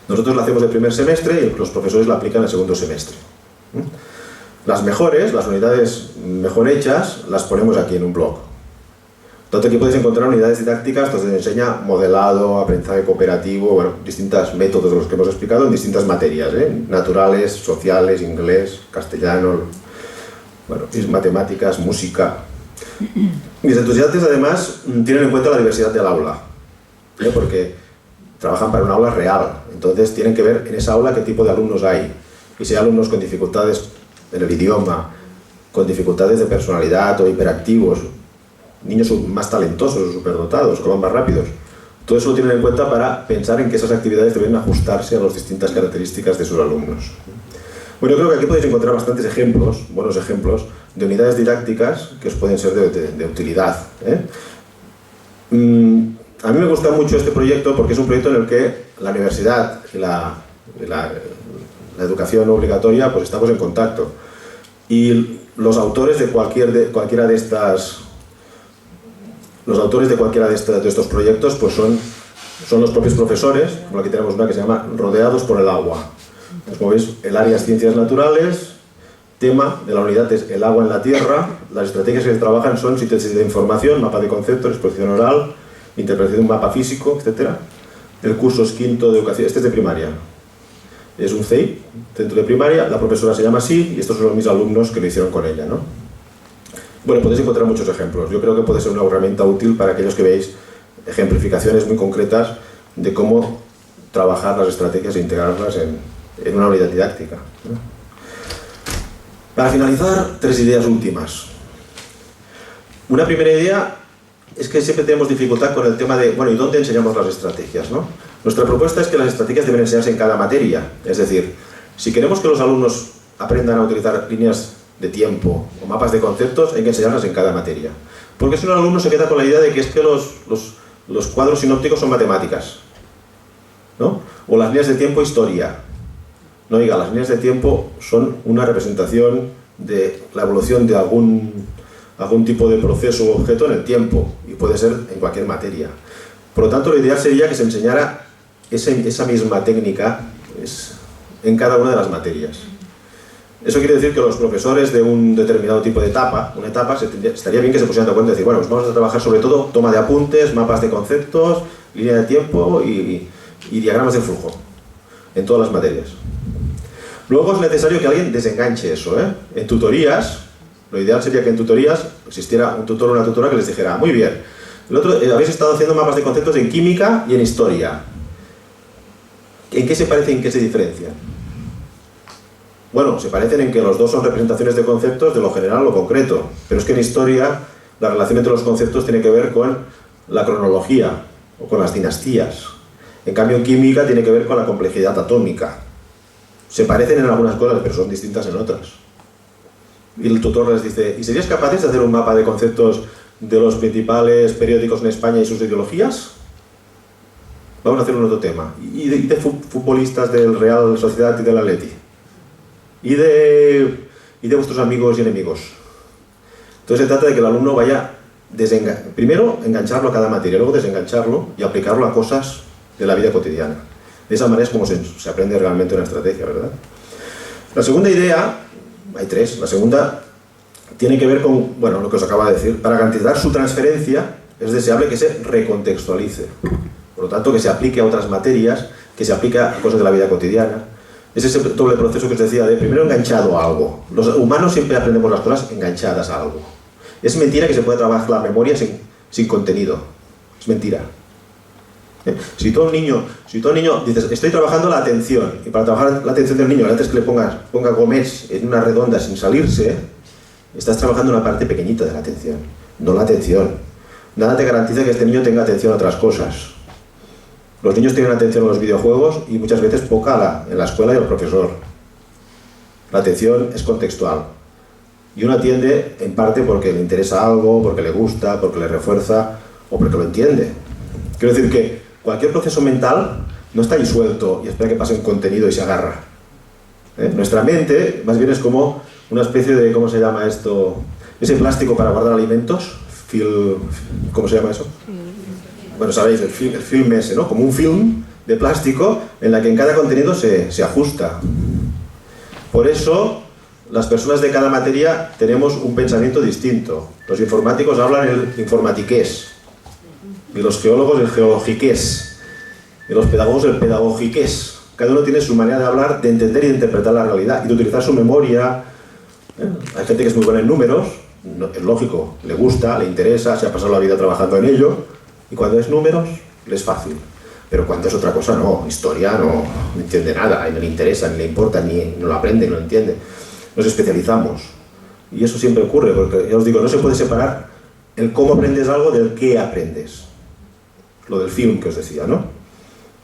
Nosotros la hacemos el primer semestre y los profesores la aplican el segundo semestre. Las mejores, las unidades mejor hechas, las ponemos aquí en un blog. Entonces aquí podéis encontrar unidades didácticas donde se enseña modelado, aprendizaje cooperativo, bueno, distintos métodos de los que hemos explicado en distintas materias, naturales, sociales, inglés, castellano, bueno, matemáticas, música. Mis estudiantes además tienen en cuenta la diversidad del aula, porque trabajan para un aula real, entonces tienen que ver en esa aula qué tipo de alumnos hay. Y si hay alumnos con dificultades en el idioma, con dificultades de personalidad o hiperactivos, niños más talentosos o superdotados, que van más rápidos, todo eso lo tienen en cuenta para pensar en que esas actividades deben ajustarse a las distintas características de sus alumnos. Bueno, yo creo que aquí podéis encontrar bastantes ejemplos, buenos ejemplos, de unidades didácticas que os pueden ser de utilidad. A mí me gusta mucho este proyecto porque es un proyecto en el que la universidad y la educación obligatoria pues estamos en contacto. Y los autores de cualquiera de estos proyectos pues son los propios profesores, como aquí tenemos una que se llama Rodeados por el agua. Entonces, como veis, el área es ciencias naturales, tema de la unidad es el agua en la tierra, las estrategias que se trabajan son síntesis de información, mapa de conceptos, exposición oral, interpretación de un mapa físico, etc. El curso es quinto de educación, este es de primaria. Es un CEIP, centro de primaria, la profesora se llama así y estos son mis alumnos que lo hicieron con ella, ¿no? Bueno, podéis encontrar muchos ejemplos. Yo creo que puede ser una herramienta útil para aquellos que veáis ejemplificaciones muy concretas de cómo trabajar las estrategias e integrarlas en una unidad didáctica, ¿no? Para finalizar, 3 ideas últimas. Una primera idea es que siempre tenemos dificultad con el tema de, bueno, ¿y dónde enseñamos las estrategias, no? Nuestra propuesta es que las estrategias deben enseñarse en cada materia. Es decir, si queremos que los alumnos aprendan a utilizar líneas de tiempo o mapas de conceptos, hay que enseñarlas en cada materia. Porque si no, el alumno se queda con la idea de que es que los cuadros sinópticos son matemáticas, ¿no? O las líneas de tiempo, historia. No diga, las líneas de tiempo son una representación de la evolución de algún tipo de proceso u objeto en el tiempo, y puede ser en cualquier materia. Por lo tanto, lo ideal sería que se enseñara esa misma técnica en cada una de las materias. Eso quiere decir que los profesores de un determinado tipo de etapa, estaría bien que se pusieran de acuerdo y decir, bueno, pues vamos a trabajar sobre todo toma de apuntes, mapas de conceptos, línea de tiempo y diagramas de flujo en todas las materias. Luego es necesario que alguien desenganche eso, ¿eh? En tutorías, lo ideal sería que en tutorías existiera un tutor o una tutora que les dijera, muy bien, habéis estado haciendo mapas de conceptos en química y en historia. ¿En qué se parecen y en qué se diferencian? Bueno, se parecen en que los dos son representaciones de conceptos de lo general a lo concreto, pero es que en historia la relación entre los conceptos tiene que ver con la cronología o con las dinastías. En cambio, en química tiene que ver con la complejidad atómica. Se parecen en algunas cosas, pero son distintas en otras. Y el tutor les dice, ¿y serías capaces de hacer un mapa de conceptos de los principales periódicos en España y sus ideologías? Vamos a hacer un otro tema. ¿Y de futbolistas del Real Sociedad y del Atleti? ¿Y de vuestros amigos y enemigos? Entonces se trata de que el alumno vaya primero engancharlo a cada materia, luego desengancharlo y aplicarlo a cosas de la vida cotidiana. De esa manera es como se aprende realmente una estrategia, ¿verdad? La segunda idea, hay 3, la segunda tiene que ver con, bueno, lo que os acabo de decir. Para garantizar su transferencia es deseable que se recontextualice. Por lo tanto, que se aplique a otras materias, que se aplique a cosas de la vida cotidiana. Es ese doble proceso que os decía de primero enganchado a algo. Los humanos siempre aprendemos las cosas enganchadas a algo. Es mentira que se puede trabajar la memoria sin contenido. Es mentira. Si tú a un niño dices, estoy trabajando la atención, y para trabajar la atención del niño, antes que le ponga gomés en una redonda sin salirse, estás trabajando una parte pequeñita de la atención, no la atención. Nada te garantiza que este niño tenga atención a otras cosas. Los niños tienen atención a los videojuegos y muchas veces poca en la escuela y al profesor. La atención es contextual. Y uno atiende en parte porque le interesa algo, porque le gusta, porque le refuerza o porque lo entiende. Quiero decir que cualquier proceso mental no está ahí suelto y espera que pase un contenido y se agarra. Nuestra mente más bien es como una especie de, ¿cómo se llama esto? Ese plástico para guardar alimentos, ¿cómo se llama eso? Bueno, sabéis, el film ese, ¿no? Como un film de plástico en la que en cada contenido se ajusta. Por eso, las personas de cada materia tenemos un pensamiento distinto. Los informáticos hablan el informatiqués, y los geólogos el geologiqués, y los pedagogos el pedagogiqués. Cada uno tiene su manera de hablar, de entender y de interpretar la realidad, y de utilizar su memoria. Hay gente que es muy buena en números, es lógico, le gusta, le interesa, se ha pasado la vida trabajando en ello, y cuando es números, le es fácil. Pero cuando es otra cosa, no. Historia no entiende nada, no le interesa, ni le importa, ni no lo aprende, ni lo entiende. Nos especializamos. Y eso siempre ocurre, porque ya os digo, no se puede separar el cómo aprendes algo del qué aprendes. Lo del film que os decía, ¿no?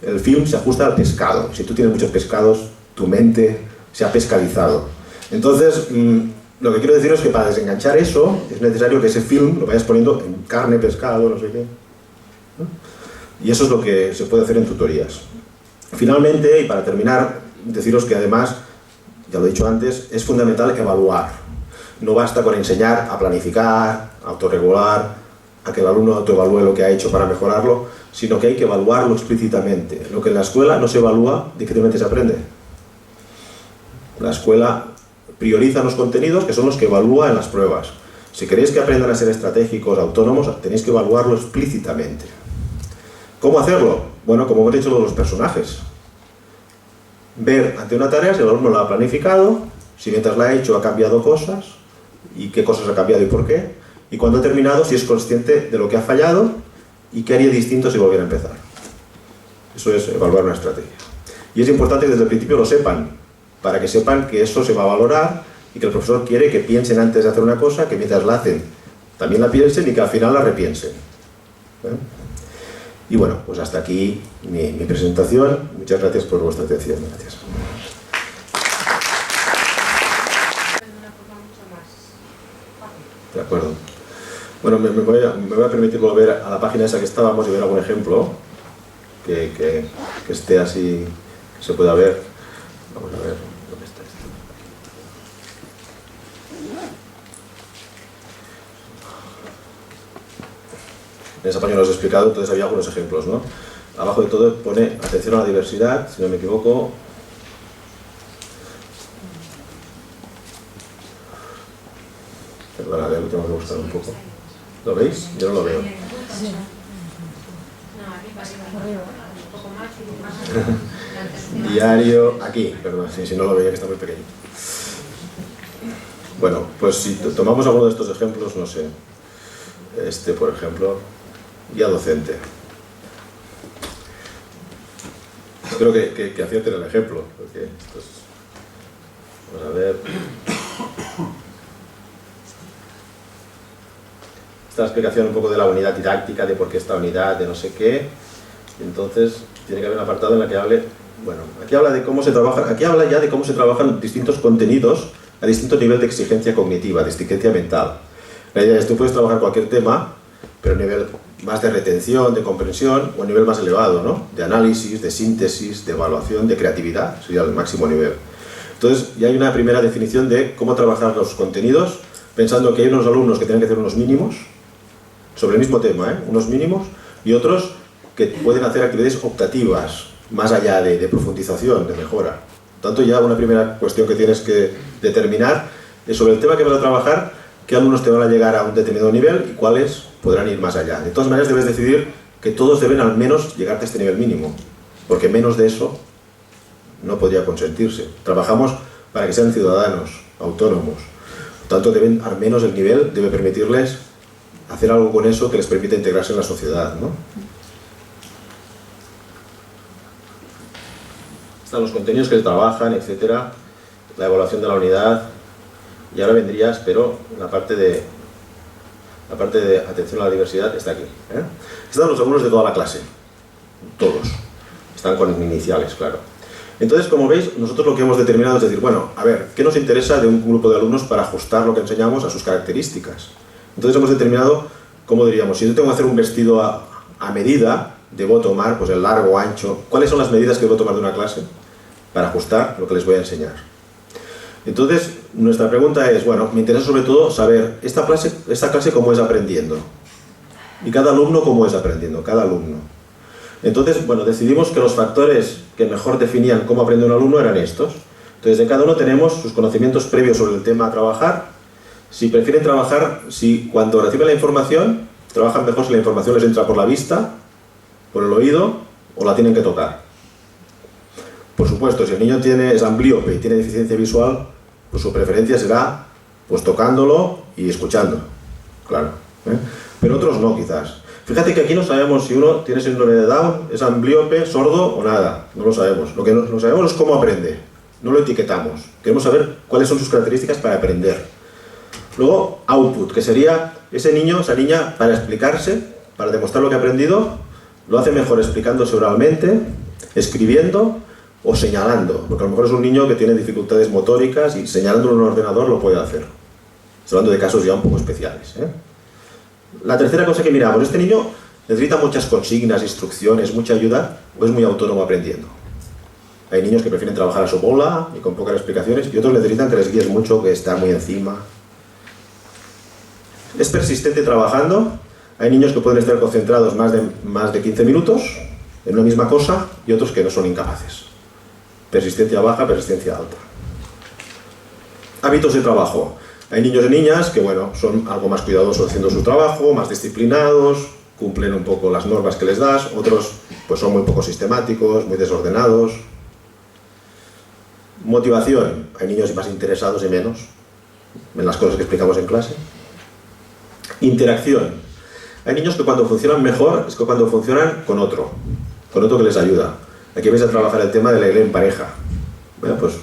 El film se ajusta al pescado. Si tú tienes muchos pescados, tu mente se ha pescadizado. Entonces, lo que quiero decir es que para desenganchar eso, es necesario que ese film lo vayas poniendo en carne, pescado, no sé qué. Y eso es lo que se puede hacer en tutorías. Finalmente, y para terminar, deciros que además, ya lo he dicho antes, es fundamental evaluar. No basta con enseñar a planificar, a autorregular, a que el alumno autoevalúe lo que ha hecho para mejorarlo, sino que hay que evaluarlo explícitamente. Lo que en la escuela no se evalúa, difícilmente se aprende. La escuela prioriza los contenidos que son los que evalúa en las pruebas. Si queréis que aprendan a ser estratégicos, autónomos, tenéis que evaluarlo explícitamente. ¿Cómo hacerlo? Bueno, como hemos dicho, los personajes. Ver ante una tarea si el alumno la ha planificado, si mientras la ha hecho ha cambiado cosas, y qué cosas ha cambiado y por qué, y cuando ha terminado si es consciente de lo que ha fallado y qué haría distinto si volviera a empezar. Eso es evaluar una estrategia. Y es importante que desde el principio lo sepan, para que sepan que eso se va a valorar y que el profesor quiere que piensen antes de hacer una cosa, que mientras la hacen también la piensen y que al final la repiensen. Y bueno, pues hasta aquí mi presentación. Muchas gracias por vuestra atención. Gracias. De acuerdo. Bueno, me voy a permitir volver a la página esa que estábamos y ver algún ejemplo que esté así, que se pueda ver. Vamos a ver dónde está esto. En esa página os he explicado, entonces había algunos ejemplos, ¿no? Abajo de todo pone atención a la diversidad, si no me equivoco. Perdona, lo tengo que buscar un poco. ¿Lo veis? Yo no lo veo. Diario, aquí, perdón, si no lo veía que está muy pequeño. Bueno, pues si tomamos alguno de estos ejemplos, no sé, este por ejemplo, guía docente. Espero que acierten el ejemplo, porque esto es... Vamos a ver... Esta explicación un poco de la unidad didáctica, de por qué esta unidad, de no sé qué. Entonces, tiene que haber un apartado en el que hable... Bueno, aquí habla de cómo se trabaja, aquí habla ya de cómo se trabajan distintos contenidos a distintos niveles de exigencia cognitiva, de exigencia mental. La idea es que tú puedes trabajar cualquier tema, pero a nivel más de retención, de comprensión, o a nivel más elevado, ¿no? De análisis, de síntesis, de evaluación, de creatividad, sería el máximo nivel. Entonces, ya hay una primera definición de cómo trabajar los contenidos, pensando que hay unos alumnos que tienen que hacer unos mínimos, sobre el mismo tema, unos mínimos, y otros que pueden hacer actividades optativas, más allá de profundización, de mejora. Por tanto, ya una primera cuestión que tienes que determinar es sobre el tema que vas a trabajar, qué alumnos te van a llegar a un determinado nivel y cuáles podrán ir más allá. De todas maneras, debes decidir que todos deben al menos llegarte a este nivel mínimo, porque menos de eso no podría consentirse. Trabajamos para que sean ciudadanos, autónomos. Por tanto, deben, al menos el nivel debe permitirles hacer algo con eso que les permita integrarse en la sociedad, ¿no? Están los contenidos que se trabajan, etcétera, la evaluación de la unidad, y ahora vendría, espero, la parte de atención a la diversidad está aquí. Están los alumnos de toda la clase, todos, están con iniciales, claro. Entonces, como veis, nosotros lo que hemos determinado es decir, bueno, a ver, ¿qué nos interesa de un grupo de alumnos para ajustar lo que enseñamos a sus características? Entonces hemos determinado, ¿cómo diríamos? Si yo tengo que hacer un vestido a medida, debo tomar pues el largo, ancho. ¿Cuáles son las medidas que debo tomar de una clase para ajustar lo que les voy a enseñar? Entonces, nuestra pregunta es, bueno, me interesa sobre todo saber esta clase cómo es aprendiendo. Y cada alumno cómo es aprendiendo, cada alumno. Entonces, bueno, decidimos que los factores que mejor definían cómo aprende un alumno eran estos. Entonces, de cada uno tenemos sus conocimientos previos sobre el tema a trabajar. Si prefieren trabajar, si cuando reciben la información, trabajan mejor si la información les entra por la vista, por el oído, o la tienen que tocar. Por supuesto, si el niño es amblíope y tiene deficiencia visual, pues su preferencia será pues tocándolo y escuchando, claro. Pero otros no, quizás. Fíjate que aquí no sabemos si uno tiene síndrome de Down, es amblíope, sordo o nada, no lo sabemos. Lo que no sabemos es cómo aprende, no lo etiquetamos. Queremos saber cuáles son sus características para aprender. Luego, output, que sería ese niño, esa niña, para explicarse, para demostrar lo que ha aprendido, lo hace mejor explicándose oralmente, escribiendo o señalando, porque a lo mejor es un niño que tiene dificultades motóricas y señalándolo en un ordenador lo puede hacer. Estoy hablando de casos ya un poco especiales. La tercera cosa que miramos, ¿este niño necesita muchas consignas, instrucciones, mucha ayuda o es muy autónomo aprendiendo? Hay niños que prefieren trabajar a su bola y con pocas explicaciones y otros necesitan que les guíes mucho, que está muy encima. ¿Es persistente trabajando? Hay niños que pueden estar concentrados más de 15 minutos en una misma cosa y otros que no son incapaces. Persistencia baja, persistencia alta. Hábitos de trabajo. Hay niños y niñas que, bueno, son algo más cuidadosos haciendo su trabajo, más disciplinados, cumplen un poco las normas que les das. Otros, pues son muy poco sistemáticos, muy desordenados. Motivación. Hay niños más interesados y menos en las cosas que explicamos en clase. Interacción. Hay niños que cuando funcionan mejor es que cuando funcionan con otro que les ayuda. Aquí vais a trabajar el tema de la idea en pareja. Bueno, pues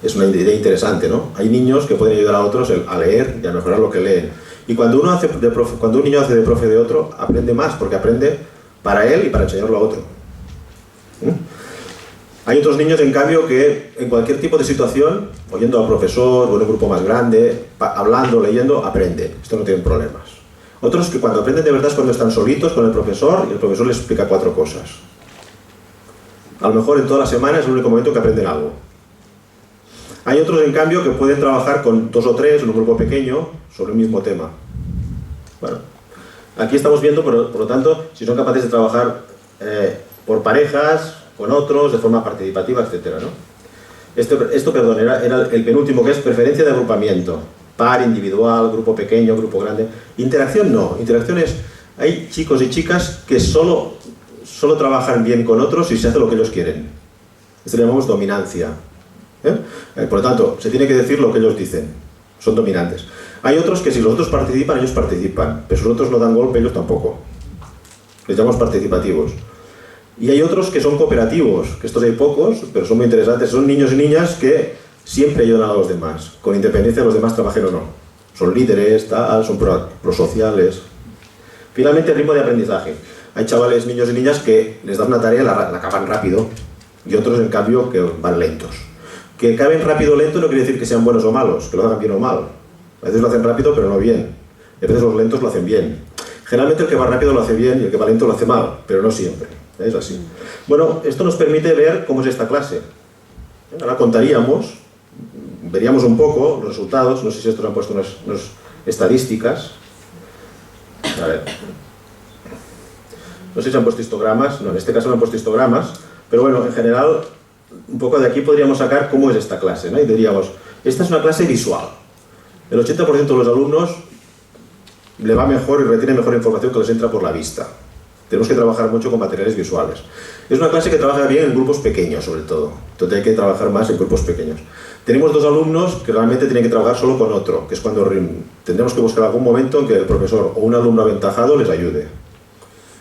es una idea interesante, ¿no? Hay niños que pueden ayudar a otros a leer y a mejorar lo que leen. Y cuando un niño hace de profe de otro, aprende más, porque aprende para él y para enseñarlo a otro. Hay otros niños, en cambio, que en cualquier tipo de situación, oyendo al profesor o en un grupo más grande, hablando, leyendo, aprenden. Esto no tienen problemas. Otros que cuando aprenden de verdad es cuando están solitos con el profesor y el profesor les explica 4 cosas. A lo mejor en toda la semana es el único momento que aprenden algo. Hay otros, en cambio, que pueden trabajar con 2 o 3 en un grupo pequeño sobre el mismo tema. Bueno, aquí estamos viendo, por lo tanto, si son capaces de trabajar por parejas, con otros, de forma participativa, etc., ¿no? Esto, perdón, era el penúltimo, que es preferencia de agrupamiento. Par, individual, grupo pequeño, grupo grande. Interacción no. Interacción es, hay chicos y chicas que solo trabajan bien con otros si se hace lo que ellos quieren. Esto le llamamos dominancia. Por lo tanto, se tiene que decir lo que ellos dicen. Son dominantes. Hay otros que si los otros participan, ellos participan. Pero si los otros no dan golpe, ellos tampoco. Les llamamos participativos. Y hay otros que son cooperativos, que estos hay pocos, pero son muy interesantes. Son niños y niñas que siempre ayudan a los demás, con independencia de los demás trabajen o no. Son líderes, tal, son prosociales. Finalmente, el ritmo de aprendizaje. Hay chavales, niños y niñas que les dan una tarea y la acaban rápido, y otros, en cambio, que van lentos. Que acaben rápido o lento no quiere decir que sean buenos o malos, que lo hagan bien o mal. A veces lo hacen rápido, pero no bien. Y a veces los lentos lo hacen bien. Generalmente el que va rápido lo hace bien y el que va lento lo hace mal, pero no siempre. Es así. Bueno, esto nos permite ver cómo es esta clase. Ahora contaríamos, veríamos un poco los resultados. No sé si estos han puesto unas estadísticas. A ver. No sé si han puesto histogramas. No, en este caso no han puesto histogramas. Pero bueno, en general, un poco de aquí podríamos sacar cómo es esta clase, ¿no? Y diríamos, esta es una clase visual. El 80% de los alumnos le va mejor y retiene mejor información que les entra por la vista. Tenemos que trabajar mucho con materiales visuales. Es una clase que trabaja bien en grupos pequeños, sobre todo. Entonces hay que trabajar más en grupos pequeños. Tenemos 2 alumnos que realmente tienen que trabajar solo con otro, que es cuando tendremos que buscar algún momento en que el profesor o un alumno aventajado les ayude.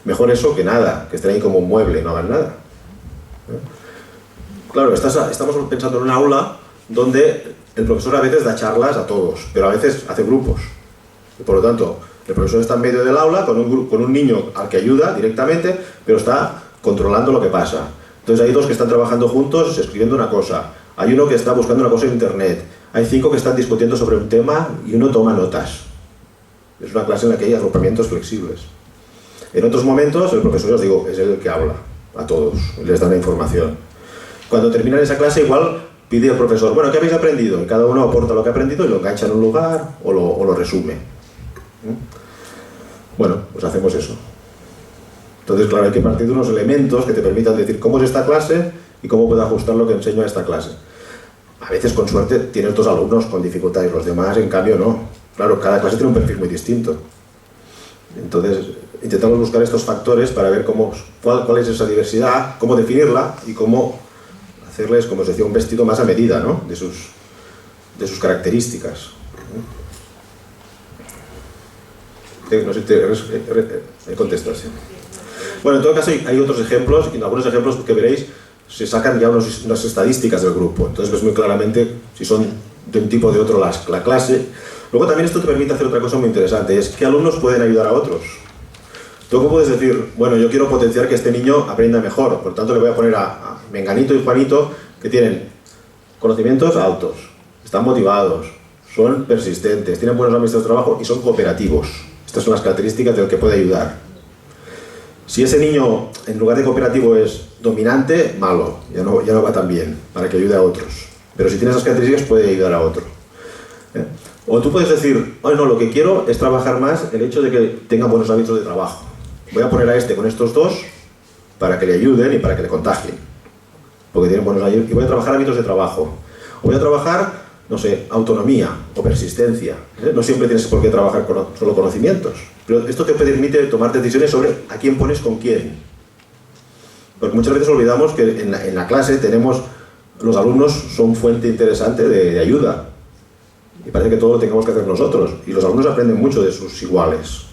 Mejor eso que nada, que estén ahí como un mueble y no hagan nada. Claro, estamos pensando en un aula donde el profesor a veces da charlas a todos, pero a veces hace grupos. Y por lo tanto, el profesor está en medio del aula con un niño al que ayuda directamente, pero está controlando lo que pasa. Entonces hay 2 que están trabajando juntos escribiendo una cosa. Hay uno que está buscando una cosa en internet. Hay 5 que están discutiendo sobre un tema y uno toma notas. Es una clase en la que hay agrupamientos flexibles. En otros momentos el profesor, os digo, es el que habla a todos, les da la información. Cuando terminan esa clase igual pide al profesor, bueno, ¿qué habéis aprendido? Y cada uno aporta lo que ha aprendido y lo engancha en un lugar o lo resume. Bueno, pues hacemos eso. Entonces, claro, hay que partir de unos elementos que te permitan decir cómo es esta clase y cómo puedo ajustar lo que enseño a esta clase. A veces, con suerte, tienes 2 alumnos con dificultades, los demás, en cambio, no. Claro, cada clase tiene un perfil muy distinto. Entonces, intentamos buscar estos factores para ver cuál es esa diversidad, cómo definirla y cómo hacerles, como os decía, un vestido más a medida, ¿no? de sus características. No sé si contestas. Bueno, en todo caso hay otros ejemplos, y en algunos ejemplos que veréis se sacan ya unas estadísticas del grupo. Entonces ves muy claramente si son de un tipo o de otro la clase. Luego también esto te permite hacer otra cosa muy interesante, es qué alumnos pueden ayudar a otros. Tú puedes decir, bueno, yo quiero potenciar que este niño aprenda mejor, por tanto le voy a poner a Menganito y Juanito, que tienen conocimientos altos, están motivados, son persistentes, tienen buenos ámbitos de trabajo y son cooperativos. Estas son las características del que puede ayudar. Si ese niño, en lugar de cooperativo, es dominante, malo, ya no va tan bien, para que ayude a otros. Pero si tiene esas características, puede ayudar a otro. O tú puedes decir, oh, no, lo que quiero es trabajar más el hecho de que tenga buenos hábitos de trabajo. Voy a poner a este con estos 2 para que le ayuden y para que le contagien. Porque tienen buenos hábitos. Y voy a trabajar hábitos de trabajo. O voy a trabajar, no sé, autonomía o persistencia. No siempre tienes por qué trabajar con solo conocimientos. Pero esto te permite tomar decisiones sobre a quién pones con quién. Porque muchas veces olvidamos que en la clase los alumnos son fuente interesante de ayuda. Y parece que todo lo tengamos que hacer nosotros. Y los alumnos aprenden mucho de sus iguales.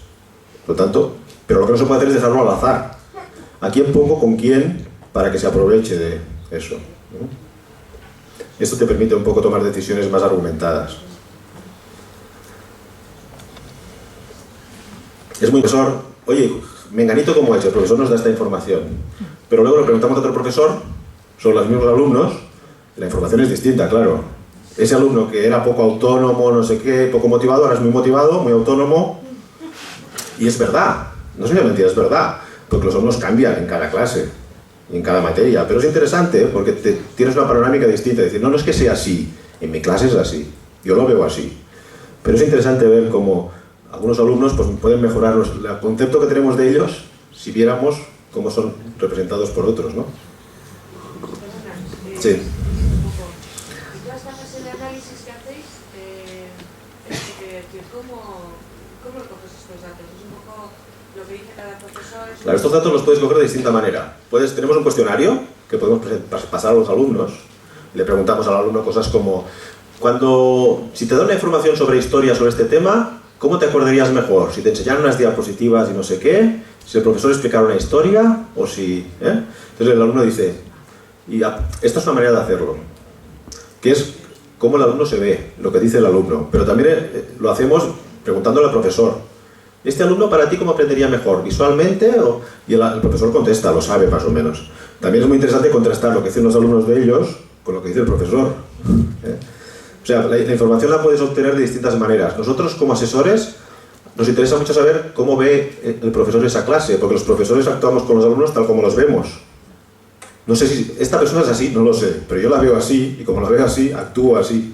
Por lo tanto, pero lo que no se puede hacer es dejarlo al azar. ¿A quién pongo con quién para que se aproveche de eso? Esto te permite un poco tomar decisiones más argumentadas. Es muy profesor, oye, menganito como es, el profesor nos da esta información, pero luego le preguntamos a otro profesor sobre los mismos alumnos, y la información es distinta, claro. Ese alumno que era poco autónomo, no sé qué, poco motivado, ahora es muy motivado, muy autónomo, y es verdad, no es una mentira, es verdad, porque los alumnos cambian en cada clase y en cada materia, pero es interesante porque tienes una panorámica distinta, decir, no es que sea así, en mi clase es así, yo lo veo así, pero es interesante ver cómo algunos alumnos pues, pueden mejorar el concepto que tenemos de ellos si viéramos cómo son representados por otros, ¿no? Sí. Y todas las fases de análisis que hacéis, ¿cómo recoges estos datos? Es un poco lo que dice cada profesor. Claro, estos datos los puedes coger de distinta manera. Tenemos un cuestionario que podemos pasar a los alumnos y le preguntamos al alumno cosas como si te da una información sobre historia sobre este tema, ¿cómo te acordarías mejor? Si te enseñaran unas diapositivas y no sé qué, si el profesor explicara una historia o si... Entonces el alumno dice, esta es una manera de hacerlo, que es cómo el alumno se ve, lo que dice el alumno, pero también lo hacemos preguntándole al profesor, ¿este alumno para ti cómo aprendería mejor? ¿Visualmente? Y el profesor contesta, lo sabe más o menos. También es muy interesante contrastar lo que dicen los alumnos de ellos con lo que dice el profesor. O sea, la información la puedes obtener de distintas maneras. Nosotros, como asesores, nos interesa mucho saber cómo ve el profesor esa clase, porque los profesores actuamos con los alumnos tal como los vemos. No sé si esta persona es así, no lo sé, pero yo la veo así, y como la veo así, actúo así.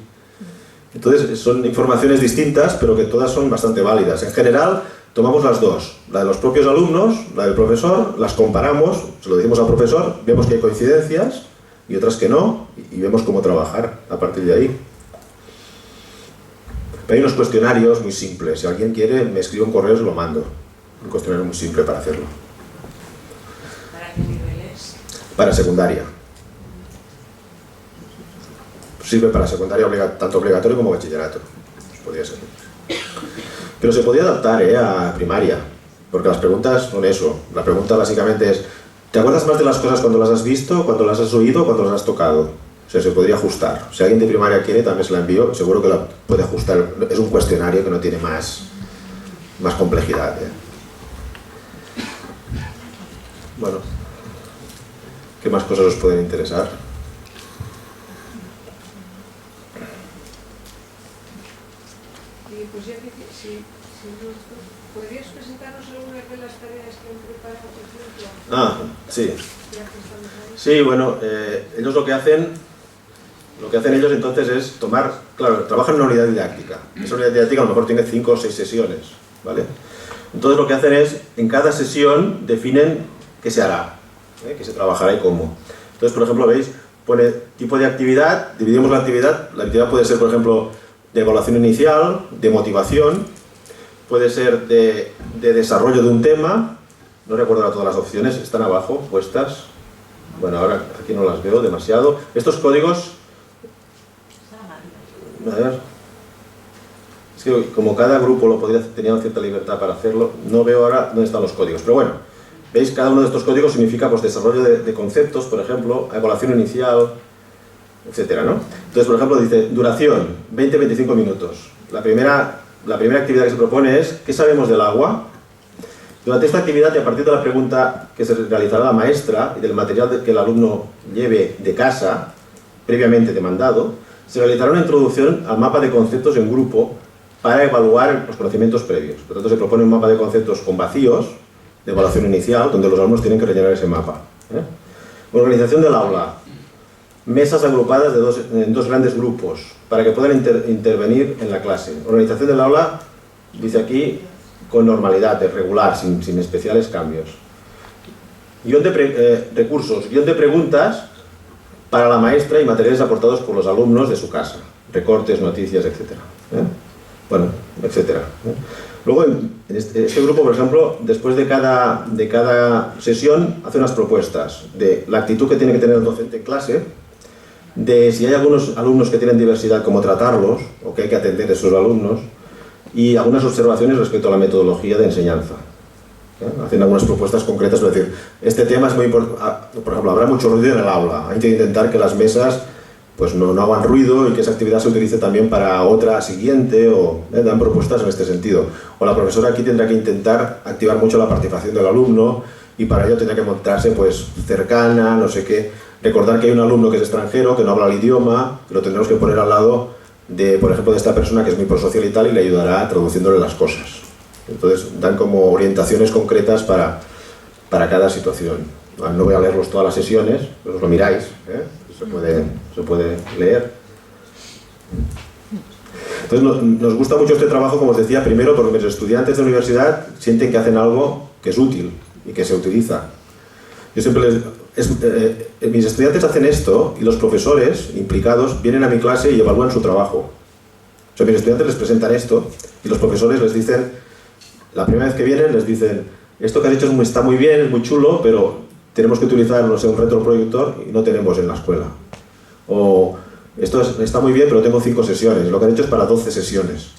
Entonces, son informaciones distintas, pero que todas son bastante válidas. En general, tomamos las dos, la de los propios alumnos, la del profesor, las comparamos, se lo decimos al profesor, vemos que hay coincidencias, y otras que no, y vemos cómo trabajar a partir de ahí. Pero hay unos cuestionarios muy simples. Si alguien quiere, me escribe un correo y se lo mando. Un cuestionario muy simple para hacerlo. ¿Para qué niveles? Para secundaria. Sirve para secundaria tanto obligatorio como bachillerato. Podría ser. Pero se podría adaptar a primaria. Porque las preguntas son eso. La pregunta básicamente es, ¿te acuerdas más de las cosas cuando las has visto, cuando las has oído, cuando las has tocado? O sea, se podría ajustar. Si alguien de primaria quiere, también se la envío. Seguro que la puede ajustar. Es un cuestionario que no tiene más complejidad. Bueno. ¿Qué más cosas os pueden interesar? Pues ya que ¿podrías presentarnos algunas de las tareas que han preparado, por ejemplo? Sí. Sí, bueno, ellos lo que hacen ellos entonces es tomar, claro, trabajan en una unidad didáctica. Esa unidad didáctica a lo mejor tiene 5 o 6 sesiones, ¿vale? Entonces lo que hacen es, en cada sesión definen qué se hará, qué se trabajará y cómo. Entonces, por ejemplo, veis, pone tipo de actividad, dividimos la actividad puede ser, por ejemplo, de evaluación inicial, de motivación, puede ser de desarrollo de un tema, no recuerdo ahora todas las opciones, están abajo, puestas. Bueno, ahora aquí no las veo demasiado. Estos códigos... A ver... Es que como cada grupo tenía cierta libertad para hacerlo, no veo ahora dónde están los códigos. Pero bueno, veis, cada uno de estos códigos significa pues, desarrollo de conceptos, por ejemplo, evaluación inicial, etcétera, ¿no? Entonces, por ejemplo, dice duración, 20-25 minutos. La primera actividad que se propone es, ¿qué sabemos del agua? Durante esta actividad y a partir de la pregunta que se realizará la maestra y del material que el alumno lleve de casa, previamente demandado, se realizará una introducción al mapa de conceptos en grupo para evaluar los conocimientos previos. Por lo tanto, se propone un mapa de conceptos con vacíos, de evaluación inicial, donde los alumnos tienen que rellenar ese mapa. Organización del aula. Mesas agrupadas en dos grandes grupos, para que puedan intervenir en la clase. Organización del aula, dice aquí, con normalidad, es regular, sin especiales cambios. Recursos, guión de preguntas para la maestra y materiales aportados por los alumnos de su casa. Recortes, noticias, etc. Bueno, etc. Luego, en este grupo, por ejemplo, después de cada sesión, hace unas propuestas de la actitud que tiene que tener el docente en clase, de si hay algunos alumnos que tienen diversidad, cómo tratarlos, o que hay que atender a esos alumnos, y algunas observaciones respecto a la metodología de enseñanza. Hacen algunas propuestas concretas, es decir, este tema es muy importante, por ejemplo, habrá mucho ruido en el aula, hay que intentar que las mesas pues no hagan ruido y que esa actividad se utilice también para otra siguiente, o dan propuestas en este sentido. O la profesora aquí tendrá que intentar activar mucho la participación del alumno y para ello tendrá que montarse pues cercana, no sé qué. Recordar que hay un alumno que es extranjero, que no habla el idioma, lo tendremos que poner al lado de, por ejemplo, de esta persona que es muy prosocial y tal, y le ayudará traduciéndole las cosas. Entonces dan como orientaciones concretas para cada situación. No voy a leerlos todas las sesiones, os lo miráis, ¿eh? Se puede leer. Entonces nos gusta mucho este trabajo, como os decía, primero porque mis estudiantes de universidad sienten que hacen algo que es útil y que se utiliza. Yo siempre mis estudiantes hacen esto y los profesores implicados vienen a mi clase y evalúan su trabajo. O sea, mis estudiantes les presentan esto y los profesores les dicen, la primera vez que vienen les dicen, esto que has hecho está muy bien, es muy chulo, pero tenemos que utilizar, no sé, un retroproyector y no tenemos en la escuela. O esto está muy bien, pero tengo 5 sesiones, lo que han hecho es para 12 sesiones.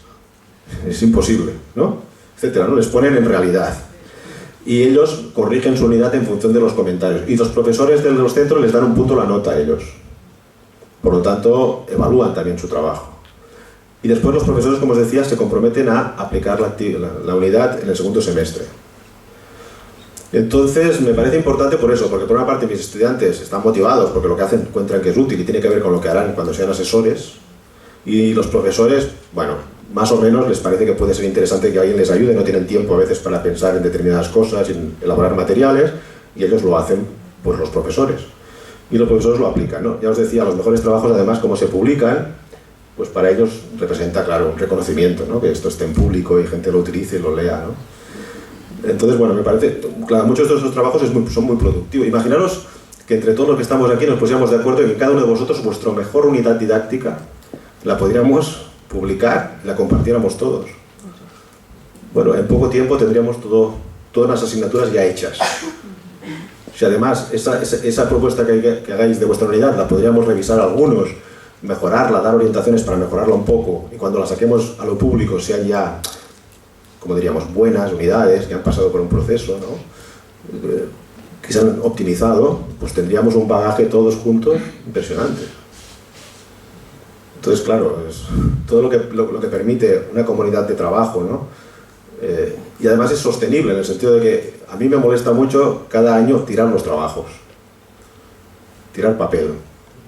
Es imposible, ¿no? Etcétera, ¿no? Les ponen en realidad. Y ellos corrigen su unidad en función de los comentarios. Y los profesores de los centros les dan un punto la nota a ellos. Por lo tanto, evalúan también su trabajo. Y después los profesores, como os decía, se comprometen a aplicar la unidad en el segundo semestre. Entonces, me parece importante por eso, porque por una parte mis estudiantes están motivados porque lo que hacen encuentran que es útil y tiene que ver con lo que harán cuando sean asesores. Y los profesores, bueno, más o menos les parece que puede ser interesante que alguien les ayude, no tienen tiempo a veces para pensar en determinadas cosas, en elaborar materiales, y ellos lo hacen por los profesores. Y los profesores lo aplican, ¿no? Ya os decía, los mejores trabajos, además, como se publican, pues para ellos representa, claro, un reconocimiento, ¿no? Que esto esté en público y gente lo utilice y lo lea, ¿no? Entonces, bueno, me parece, claro, muchos de esos trabajos son muy productivos. Imaginaros que entre todos los que estamos aquí nos pusiéramos de acuerdo en que cada uno de vosotros, vuestra mejor unidad didáctica, la podríamos publicar y la compartiéramos todos. Bueno, en poco tiempo tendríamos todas las asignaturas ya hechas. Si además esa propuesta que hagáis de vuestra unidad la podríamos revisar algunos, mejorarla, dar orientaciones para mejorarla un poco, y cuando la saquemos a lo público sean ya, como diríamos, buenas unidades que han pasado por un proceso, ¿no? Que se han optimizado, pues tendríamos un bagaje todos juntos impresionante. Entonces, claro, es todo lo que permite una comunidad de trabajo, ¿no? Y además es sostenible, en el sentido de que a mí me molesta mucho cada año tirar los trabajos, tirar papel.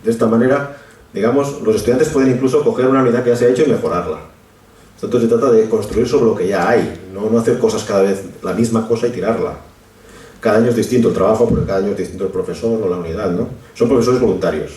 De esta manera, digamos, los estudiantes pueden incluso coger una unidad que ya se ha hecho y mejorarla. Entonces se trata de construir sobre lo que ya hay, no hacer cosas cada vez, la misma cosa y tirarla. Cada año es distinto el trabajo, porque cada año es distinto el profesor o la unidad, ¿no? Son profesores voluntarios.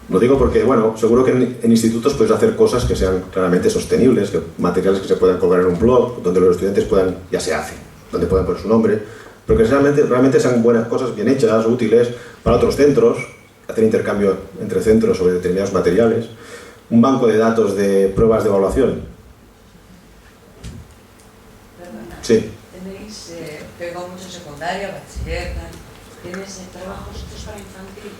Lo digo porque, bueno, seguro que en institutos puedes hacer cosas que sean claramente sostenibles, materiales que se puedan colgar en un blog, donde los estudiantes puedan, ya se hace, donde puedan poner su nombre, pero que realmente sean buenas cosas, bien hechas, útiles para otros centros, hacer intercambio entre centros sobre determinados materiales, un banco de datos de pruebas de evaluación. Perdona. Sí. Tenéis, pegó mucho secundaria, bachiller, tal. ¿Tienes trabajos estos para infantil?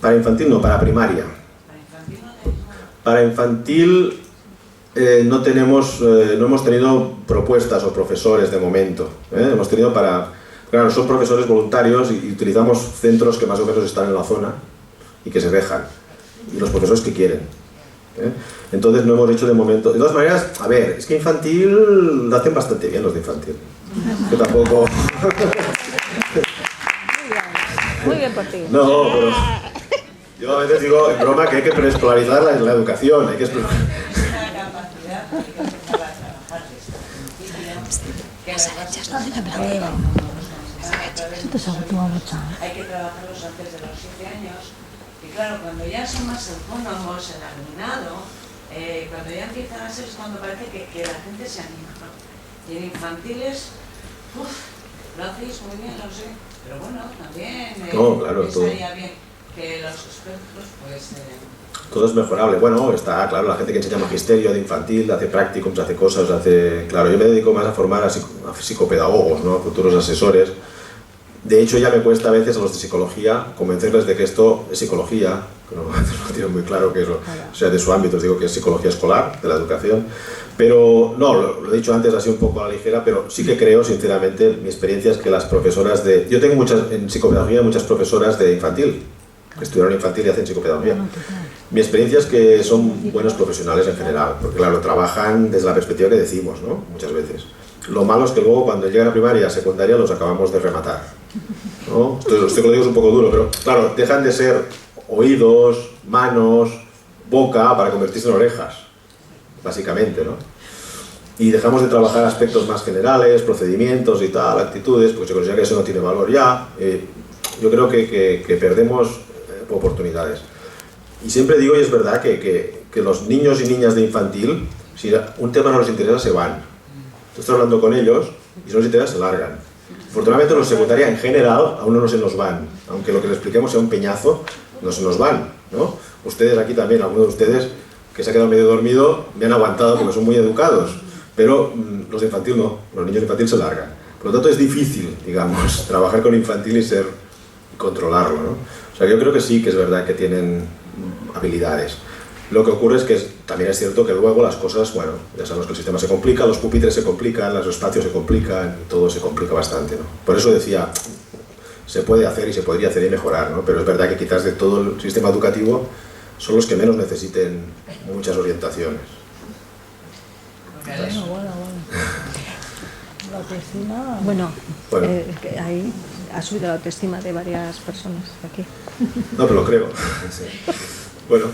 Para infantil no, para primaria. ¿Para infantil no tenéis nada? Para infantil no hemos tenido propuestas o profesores de momento. Hemos tenido claro, son profesores voluntarios y utilizamos centros que más o menos están en la zona y que se dejan. Y los profesores que quieren. Entonces no hemos hecho de momento. De todas maneras, a ver, es que infantil lo hacen bastante bien los de infantil. Que tampoco... Muy bien por ti. No, pero yo a veces digo en broma que hay que preescolarizar la educación, hay que Es una capacidad que hay que empezar a trabajar esto. Y digamos que las bases hay que trabajarlos antes de los 7 años. Y claro, cuando ya son más autónomos, el alumnado, cuando ya empiezan a ser, es cuando parece que la gente se anima, ¿no? Y en infantiles, lo hacéis muy bien, lo sé, pero bueno, también claro, estaría bien que los expertos, pues... todo es mejorable. Bueno, está claro, la gente que enseña magisterio de infantil, hace prácticums, hace cosas, claro, yo me dedico más a formar a psicopedagogos, ¿no? A futuros asesores. De hecho, ya me cuesta a veces a los de psicología convencerles de que esto es psicología, que no tienen muy claro que eso, o sea, de su ámbito, os digo que es psicología escolar, de la educación. Pero, no, lo he dicho antes así un poco a la ligera, pero sí que creo, sinceramente, mi experiencia es que las profesoras yo tengo en psicopedagogía muchas profesoras de infantil, que estudiaron infantil y hacen psicopedagogía. Mi experiencia es que son buenos profesionales en general, porque claro, trabajan desde la perspectiva que decimos, ¿no? Muchas veces. Lo malo es que luego cuando llegan a primaria, a secundaria, los acabamos de rematar, ¿no? Esto que lo digo es un poco duro, pero claro, dejan de ser oídos, manos, boca, para convertirse en orejas, básicamente, ¿no? Y dejamos de trabajar aspectos más generales, procedimientos y tal, actitudes, porque se considera que eso no tiene valor ya. Yo creo que perdemos oportunidades. Y siempre digo, y es verdad, que los niños y niñas de infantil, si un tema no les interesa, se van. Estoy hablando con ellos y si no les interesa, se largan. Afortunadamente los de secundaria en general aún no se nos van. Aunque lo que les expliquemos sea un peñazo, no se nos van, ¿no? Ustedes aquí también, algunos de ustedes que se ha quedado medio dormido, me han aguantado porque son muy educados. Pero los de infantil no, los niños de infantil se largan. Por lo tanto es difícil, digamos, trabajar con infantil y controlarlo, ¿no? O sea, yo creo que sí que es verdad que tienen habilidades. Lo que ocurre es que también es cierto que luego las cosas, bueno, ya sabemos que el sistema se complica, los pupitres se complican, los espacios se complican, todo se complica bastante, ¿no? Por eso decía, se puede hacer y se podría hacer y mejorar, ¿no? Pero es verdad que quizás de todo el sistema educativo son los que menos necesiten muchas orientaciones. Bueno. La autoestima... Bueno, Bueno. Que ahí ha subido la autoestima de varias personas aquí. No, pero lo creo. Sí. Bueno,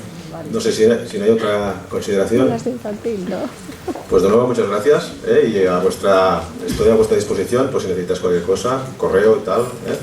no sé si no hay otra consideración. Las de infantil, ¿no? Pues de nuevo muchas gracias, y estoy a vuestra disposición, pues si necesitas cualquier cosa, correo y tal, pues